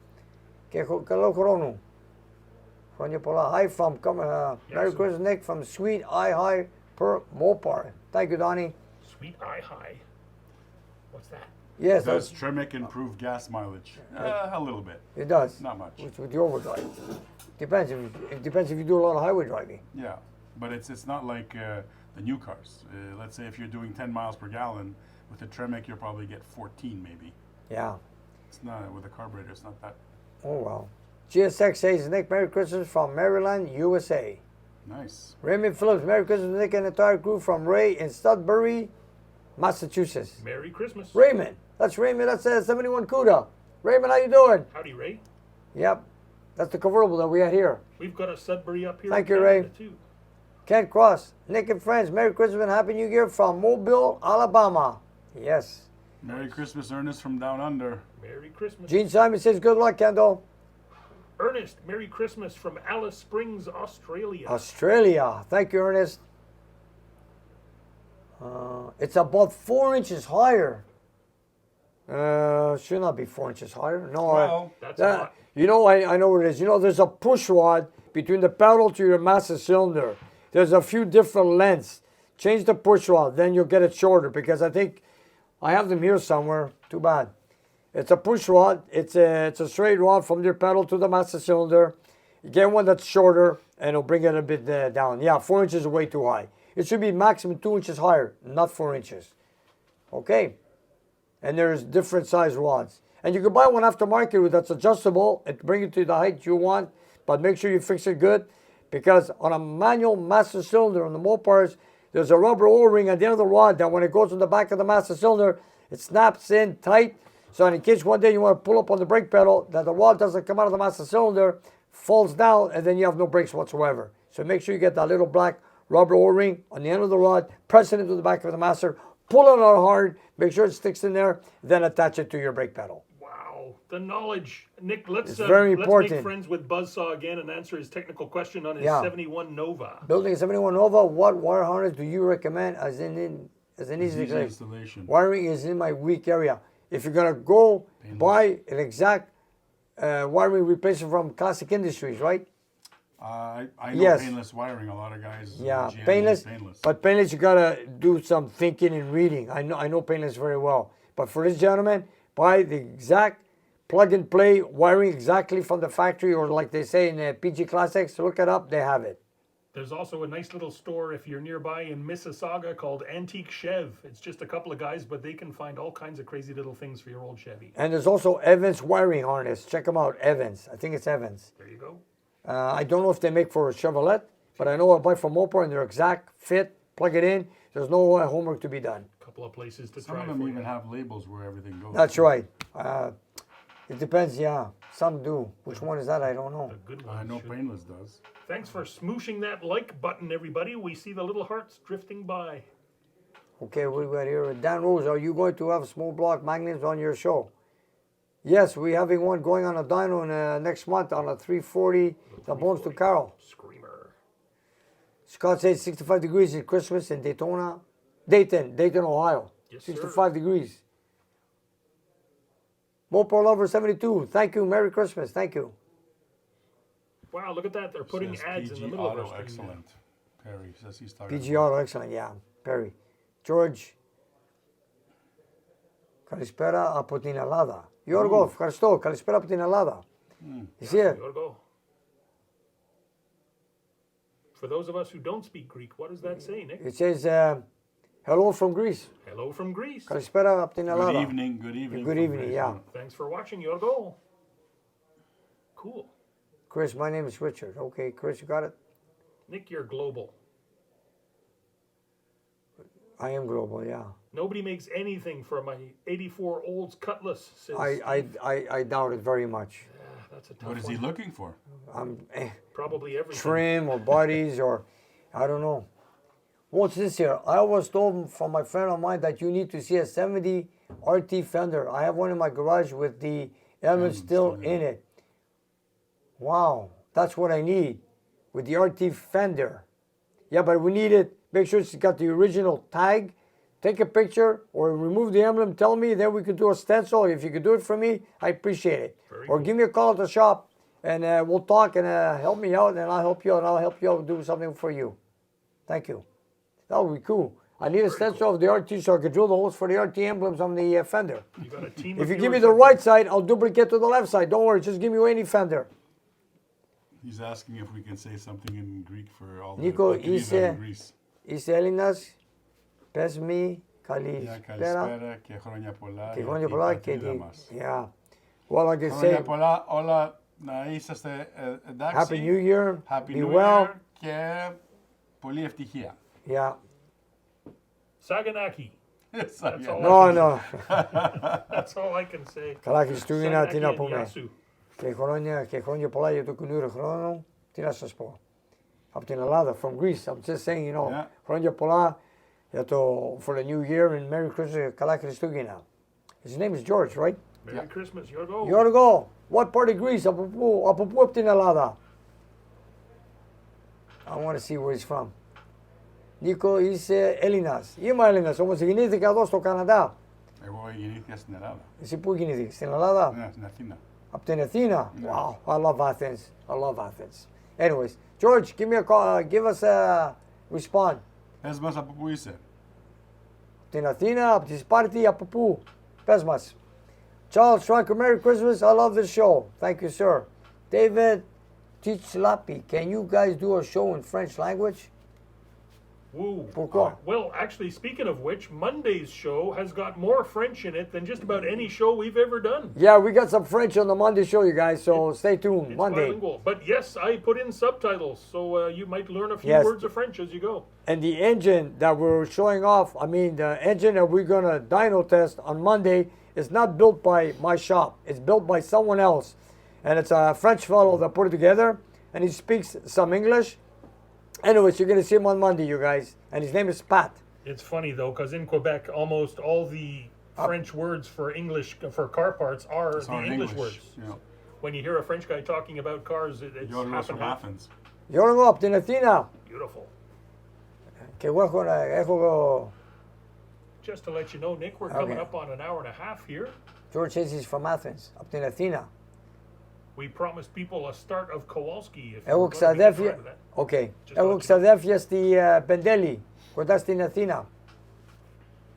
Και καλό χρόνο. Χρόνια πολλά. Hi from Merry Yes. Christmas, Nick from Sweet Eye High per Mopar. Thank you, Donnie. Sweet Eye High. What's that? Yes, Does Tremec improve gas mileage? A little bit, it does. not much. With the overdrive. Depends. It depends if you do a lot of highway driving. Yeah, but it's not like the new cars. Let's say if you're doing 10 miles per gallon with a Tremec, you'll probably get 14 maybe. Yeah. It's not with a carburetor. It's not that Oh well. GSX says, Nick, Merry Christmas from Maryland, USA. nice. Raymond Phillips, Merry Christmas, Nick and the entire crew from Ray in Studbury, Massachusetts. Merry Christmas. Raymond, that's Raymond, that's 71 CUDA. Raymond, how you doing? Howdy, Ray. Yep, that's the convertible that we had here. We've got a Sudbury up here. Thank in you, Ray. Canada, too. Kent Cross, Nick and friends, Merry Christmas and Happy New Year from Mobile, Alabama. Yes. Merry Christmas, Ernest from down under. Merry Christmas. Gene Simon says, good luck, Kendall. Ernest, Merry Christmas from Alice Springs, Australia. Australia. Thank you, Ernest. It's about 4 inches higher. Should not be 4 inches higher. No, Well, That's a lot. you know, I know what it is. You know, there's a push rod between the pedal to your master cylinder. There's a few different lengths. Change the push rod, then you'll get it shorter because I think I have them here somewhere. Too bad. It's a push rod. It's a straight rod from your pedal to the master cylinder. You get one that's shorter and it'll bring it a bit down. Yeah, 4 inches is way too high. It should be maximum 2 inches higher, not 4 inches. Okay. And there's different size rods. And you can buy one aftermarket that's adjustable and bring it to the height you want, but make sure you fix it good because on a manual master cylinder on the Mopars, there's a rubber O-ring at the end of the rod that when it goes to the back of the master cylinder, it snaps in tight. So in case one day you want to pull up on the brake pedal, that the rod doesn't come out of the master cylinder, falls down, and then you have no brakes whatsoever. So make sure you get that little black rubber O-ring on the end of the rod, press it into the back of the master, pull it out hard, make sure it sticks in there, then attach it to your brake pedal. Wow, the knowledge. Nick, let's It's very let's important. make friends with Buzzsaw again and answer his technical question on his Yeah. 71 Nova. Building a 71 Nova, what wire harness do you recommend as an easy Easy to installation. Wiring is in my weak area. If you're gonna go buy an exact wiring replacement from Classic Industries, right? I know Yes. painless wiring. A lot of guys. Yeah, GM painless. Painless. But painless, you gotta do some thinking and reading. I know painless very well. But for this gentleman, buy the exact plug and play wiring exactly from the factory, or like they say in PG Classics. Look it up; they have it. There's also a nice little store if you're nearby in Mississauga called Antique Chev. It's just a couple of guys, but they can find all kinds of crazy little things for your old Chevy. And there's also Evans wiring harness. Check them out, Evans. I think it's Evans. There you go. I don't know if they make for a Chevrolet, but I know I buy from Mopar and they're exact fit. Plug it in. There's no homework to be done. A couple of places to Some try of them for even you. have labels where everything goes. That's right. It depends, yeah. Some do. Which one is that? I don't know. The good I ones know should. Painless does. Thanks for smooshing that like button, everybody. We see the little hearts drifting by. Okay, what do we got here? Dan Rose, are you going to have small block magnums on your show? Yes, we're having one going on a dyno in, next month on a 340, the Bones to Carol. Screamer. Scott says 65 degrees at Christmas in Dayton, Ohio. Yes, sir. 65 degrees. Mopo Lover 72, thank you. Merry Christmas. Thank you. Wow, look at that. They're putting Says ads in the PG middle of Auto, our stream. excellent. Perry says he's talking. PG Auto, excellent. Yeah, Perry. George. Καλησπέρα από την Ελλάδα. Γιώργο, ευχαριστώ. Καλησπέρα από την Ελλάδα. You see it? Gotta go. For those of us who don't speak Greek, what does that say, Nick? It says, hello from Greece. Hello from Greece. Καλησπέρα από την Ελλάδα. Good evening, good evening. Good from evening, Grace. yeah. Thanks for watching, Yorgo. Cool. Chris, my name is Richard. Okay, Chris, you got it? Nick, you're global. I am global, yeah. Nobody makes anything for my 84 Olds Cutlass, says I doubt it very much. that's a tough What is one. he looking for? Probably everything. Trim or bodies or I don't know. What's this here? I was told from my friend of mine that you need to see a 70 RT fender. I have one in my garage with the element still in it. Wow, that's what I need with the RT fender. Yeah, but we need it. Make sure it's got the original tag. Take a picture or remove the emblem. Tell me, then we could do a stencil. If you could do it for me, I appreciate it. Very Or cool. give me a call at the shop and we'll talk and help me out, and I'll help you out. And I'll help you out do something for you. Thank you. That would be cool. I need a stencil of the RT so I could drill the holes for the RT emblems on the fender. You got a team If of you give me viewers the out right there. side, I'll duplicate to the left side. Don't worry, just give me any fender. He's asking if we can say something in Greek for all Nico, the people είσαι- in Greece. Είσαι Έλληνας, πες μη Yeah, καλησπέρα καλησπέρα και χρόνια πολλά. και για χρόνια την πολλά και πατρίδα τη... μας. Yeah. Well, like I Χρόνια say, πολλά, όλα να είσαστε εντάξει. Happy New Year, Happy be New well. Year και πολύ ευτυχία. Yeah. Saganaki. That's all. No, no. That's all I can say. Καλά Χριστούγεννα, τι να Saganaki and πούμε. Yasu. Και χρόνια πολλά για το καινούριο χρόνο. Τι να σας πω. Από την Ελλάδα, from Greece. I'm just saying, you know, Yeah. χρόνια πολλά για το, for the new year and Merry Christmas, καλά Χριστούγεννα. His name is George, right? Merry Yeah. Christmas, Yorgo. Γιώργο, what part of Greece? Από πού από την Ελλάδα? I want to see where he's from. Νίκο, είσαι Έλληνας. Είμαι Έλληνας, όμως γεννήθηκα εδώ στο Καναδά. Εγώ γεννήθηκα στην Ελλάδα. Εσύ πού γεννήθηκες, στην Ελλάδα? Ναι, στην Αθήνα. Από την Αθήνα? Ναι. Wow, I love Athens. I love Athens. Anyways, George, give me a call, give us a respond. Πες μας από πού είσαι. Από την Αθήνα, από τη Σπάρτη, από πού? Πες μας. Charles Schranker, Merry Christmas. I love this show. Thank you, sir. David Tichlapi, can you guys do a show in French language? Woo. Pourquoi? Well, actually, speaking of which, Monday's show has got more French in it than just about any show we've ever done. Yeah, we got some French on the Monday show, you guys, so stay tuned. It's Monday. bilingual. But yes, I put in subtitles, so you might learn a few Yes. words of French as you go. And the engine that we're showing off, I mean, the engine that we're going to dyno test on Monday is not built by my shop. It's built by someone else. And it's a French fellow that put it together, and he speaks some English. Anyways, you're going to see him on Monday, you guys. And his name is Pat. It's funny though, because in Quebec, almost all the French words for English for car parts are It's the all English words. You know, When you hear a French guy talking about cars, it's Yorgos half and from half. Athens. Γιώργο, από την Αθήνα. Beautiful. Και εγώ έχω Just to let you know, Nick, we're coming up on an hour and a half here. George says he's from Athens. Από την Αθήνα. We promised people a start of Kowalski. If you Έχω were going to be ξαδέρφια. part of that. Okay. Just Έχω let you ξαδέρφια στη Πεντέλη, κοντά στην Αθήνα.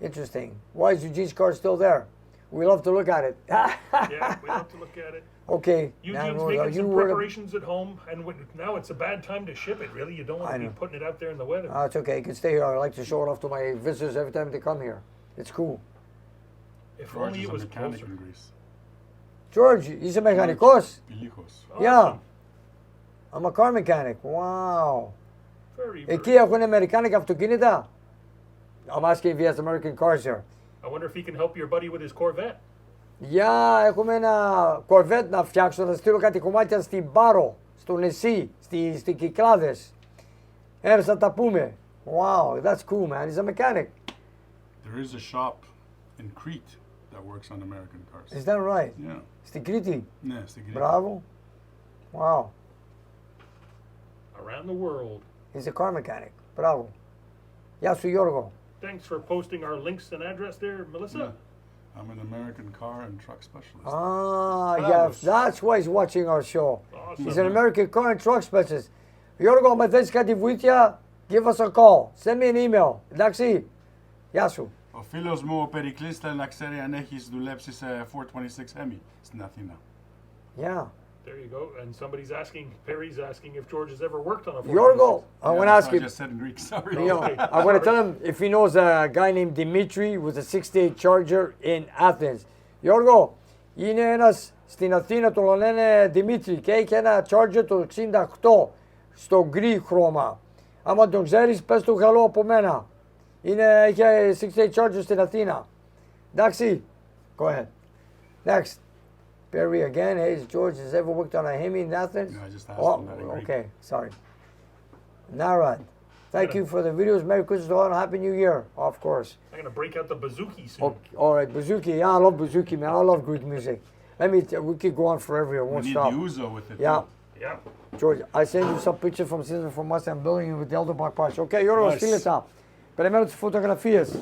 Interesting. Why is Eugene's car still there? We love to look at it. Yeah, we have to look at it. Okay. Eugene's now, making you some were- preparations at home, and now it's a bad time to ship it. Really, you don't want I to be know. putting it out there in the weather. It's okay. You can stay here. I like to show it off to my visitors every time they come here. It's cool. If George only is it a was mechanic closer. in Greece. George, είσαι μηχανικός? Πηλίχος. Yeah. Awesome. I'm a car mechanic. Wow. Very, very. Εκεί έχουν αμερικάνικα αυτοκίνητα? I'm asking if he has American cars here. I wonder if he can help your buddy with his Corvette. Για έχουμε ένα Corvette να φτιάξω, να στείλω κάτι κομμάτια στην Πάρο, στο νησί, στις Κυκλάδες. Έρθα να τα πούμε. Wow, that's cool, man. He's a mechanic. There is a shop in Crete that works on American cars. Is that right? Yeah. Στην Κρήτη. Ναι, στην Κρήτη. Μπράβο. Wow. Around the world. He's a car mechanic. Μπράβο. Γεια σου Γιώργο. Thanks for posting our links and address there, Melissa. Yeah. I'm an American car and truck specialist. Ah, yeah, that's why he's watching our show. Awesome. He's an American car and truck specialist. Γιώργο, αν θες κάτι βοήθεια, give us a call. Send me an email. Εντάξει. Γεια σου. Ο φίλος μου ο Περικλής θέλει να ξέρει αν έχεις δουλέψει σε 426 Hemi στην Αθήνα. Yeah. There you go. And somebody's asking, Perry's asking if George has ever worked on a 426. Γιώργο, I want to ask I you. just said in Greek, sorry. You know, I want to tell him if he knows a guy named Dimitri with a 68 Charger in Athens. Γιώργο, είναι ένας στην Αθήνα, το λένε Dimitri και έχει ένα Charger το 68 στο γκρι χρώμα. Άμα τον ξέρεις, πες του χαλό από μένα. Έχει 68 Charger στην Αθήνα. Εντάξει, go ahead. Next. Perry again. Hey, George has ever worked on a Hemi in Athens? No, I just asked him that in Greek. Okay, sorry. Narad, thank you for the videos. Merry Christmas to all and Happy New Year, of course. I'm going to break out the bazooki soon. Okay, all right, Bouzouki. Yeah, I love Bouzouki, man. I love Greek music. We could go on forever. It We won't need stop. the Uzo with it. Yeah, too. Yeah. George, I send you some pictures from Season from us. I'm building you with the Eldermark parts. Okay, Γιώργο, Nice. στείλε τα. Περιμένω τις φωτογραφίες.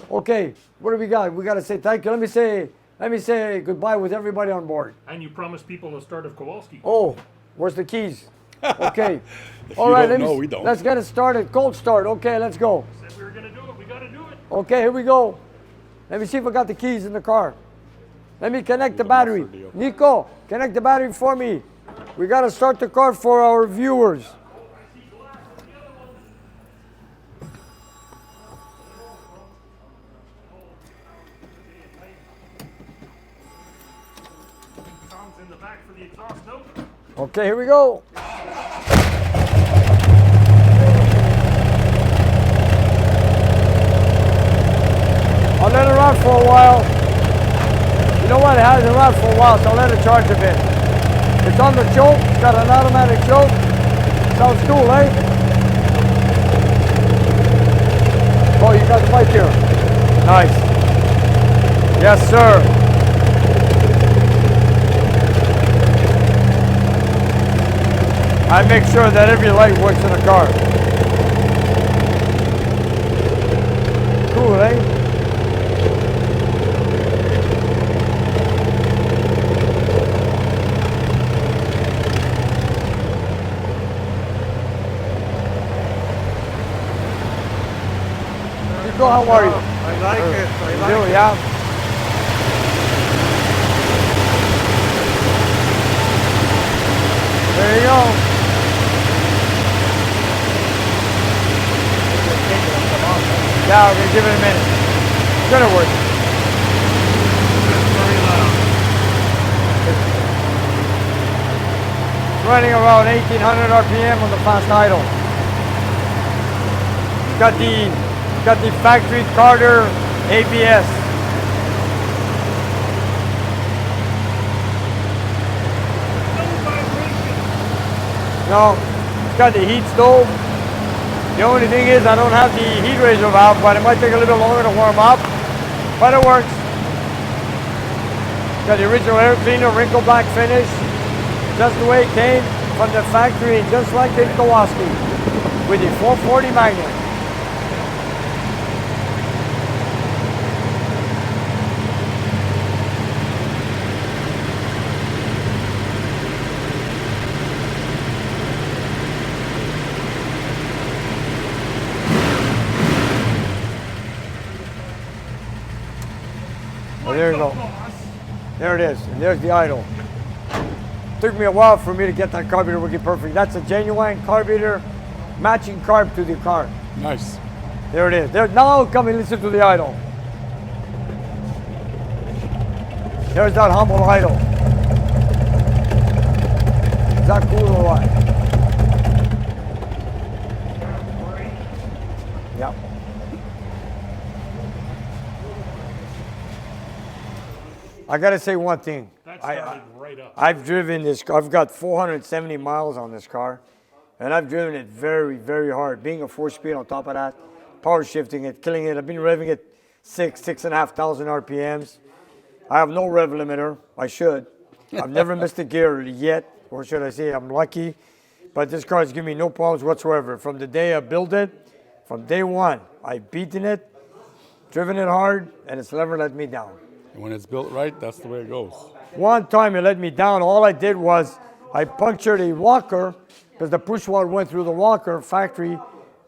Okay, what do we got? We got to say thank you. Let me say goodbye with everybody on board. And you promised people the start of Kowalski. Oh, where's the keys? Okay. All you right, don't know, we don't. let's get it started. Cold start. Okay, let's go. Said we were going to do it. We got to do it. Okay, here we go. Let me see if I got the keys in the car. Let me connect the battery. Nico, connect the battery for me. We got to start the car for our viewers. Tom's in the back for the exhaust note. Okay, here we go. I'll let it run for a while. You know what? It hasn't run for a while, so I'll let it charge a bit. It's on the choke. It's got an automatic choke. Sounds cool, eh? Oh, you got the mic here. Nice. Yes, sir. I make sure that every light works in the car. Cool, eh? Nico, how are you? I like it. I You do, yeah? There you go. Yeah, we're gonna give it a minute. It's gonna work. It's running around 1800 RPM on the fast idle. Got the factory Carter ABS. No, it's got the heat stove. The only thing is I don't have the heat raiser valve, but it might take a little longer to warm up, but it works. Got the original air cleaner, wrinkle black finish, just the way it came from the factory, just like the Kowalski, with the 440 Magnum. Oh, there you go. There it is. And there's the idle. Took me a while for me to get that carburetor working perfect. That's a genuine carburetor, matching carb to the car. Nice. There it is. There, now come and listen to the idle. There's that humble idle. Is that cool or what? Yep. I gotta say one thing. That started right up. I've driven this car. I've got 470 miles on this car, and I've driven it very, very hard. Being a 4-speed on top of that, power shifting it, killing it. I've been revving it 6,500 RPMs. I have no rev limiter. I should. I've never missed a gear yet, or should I say I'm lucky. But this car has given me no problems whatsoever. From the day I built it, from day one, I've beaten it, driven it hard, and it's never let me down. And when it's built right, that's the way it goes. One time it let me down. All I did was I punctured a walker because the push rod went through the walker factory,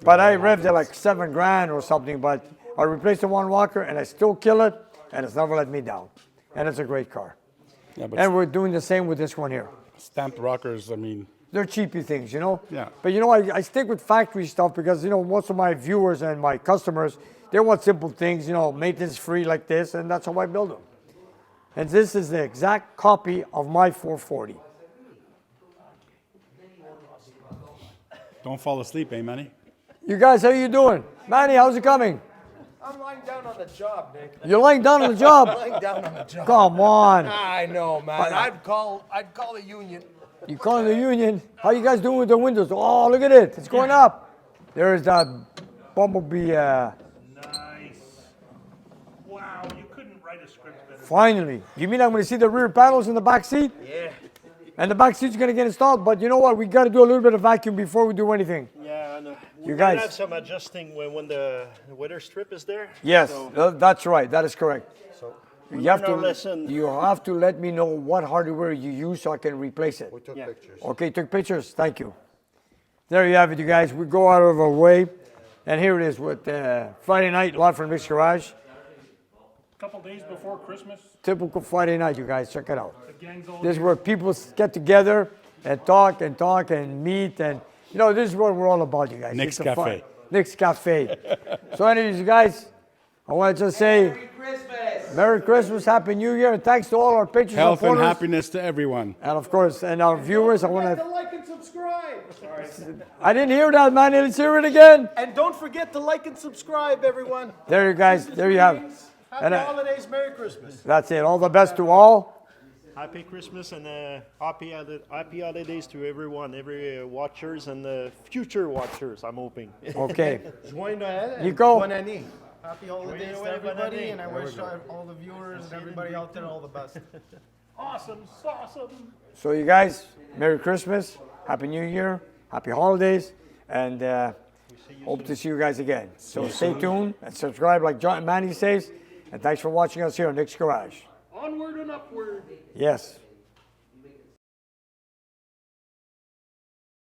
but I revved it like $7,000 or something. But I replaced the one walker and I still kill it, and it's never let me down. And it's a great car. Yeah, but And we're doing the same with this one here. stamped rockers, I mean, They're cheapy things, you know? Yeah. But you know, I stick with factory stuff because, you know, most of my viewers and my customers, they want simple things, you know, maintenance free like this, and that's how I build them. And this is the exact copy of my 440. don't fall asleep, eh, Manny? You guys, how you doing? Manny, how's it coming? I'm lying down on the job, Nick. You're lying down on the job. Lying down on the job. Come on. I know, man. I'd call the union. You calling the union? How you guys doing with the windows? Oh, look at it. It's going up. There's that bumblebee. Nice. Wow, you couldn't write a script better. Finally. You mean I'm going to see the rear panels in the back seat? Yeah. And the back seat's going to get installed. But you know what? We got to do a little bit of vacuum before we do anything. Yeah, and we You might guys- have some adjusting when the weather strip is there. Yes, So that's right. That is correct. You have learn our lesson. You have to let me know what hardware you use so I can replace it. We took pictures. Okay, took pictures. Thank you. There you have it, you guys. We go out of our way, and here it is with Friday night live from Nick's Garage. A couple days before Christmas, Typical Friday night, you guys. Check it out. the gang's all This is where people get together and talk and meet, and you know this is what we're all about, you guys. Nick's It's a fun- Cafe. Nick's Cafe. So, anyways, you guys, I want to just say Merry Christmas, Happy New Year, and thanks to all our patrons and Health and supporters. happiness to everyone. And of course, and our viewers, I want to. Like and subscribe. I didn't hear that, man. Let's hear it again. And don't forget to like and subscribe, everyone. There you guys. There you have. it. Happy And, holidays, Merry Christmas. That's it. All the best to all. happy Christmas and happy holidays to everyone, every watchers and future watchers. I'm hoping. Okay. Joyeux Noël and Nico. bonne année. Happy holidays Joyeux to Noël, bonne everybody, année. and I wish all the viewers and everybody out there all the best. awesome, awesome. So you guys, Merry Christmas, Happy New Year, Happy Holidays, and hope to see you guys again. So stay tuned and subscribe, like John and Manny says. And thanks for watching us here on Nick's Garage. Onward and upward. Yes.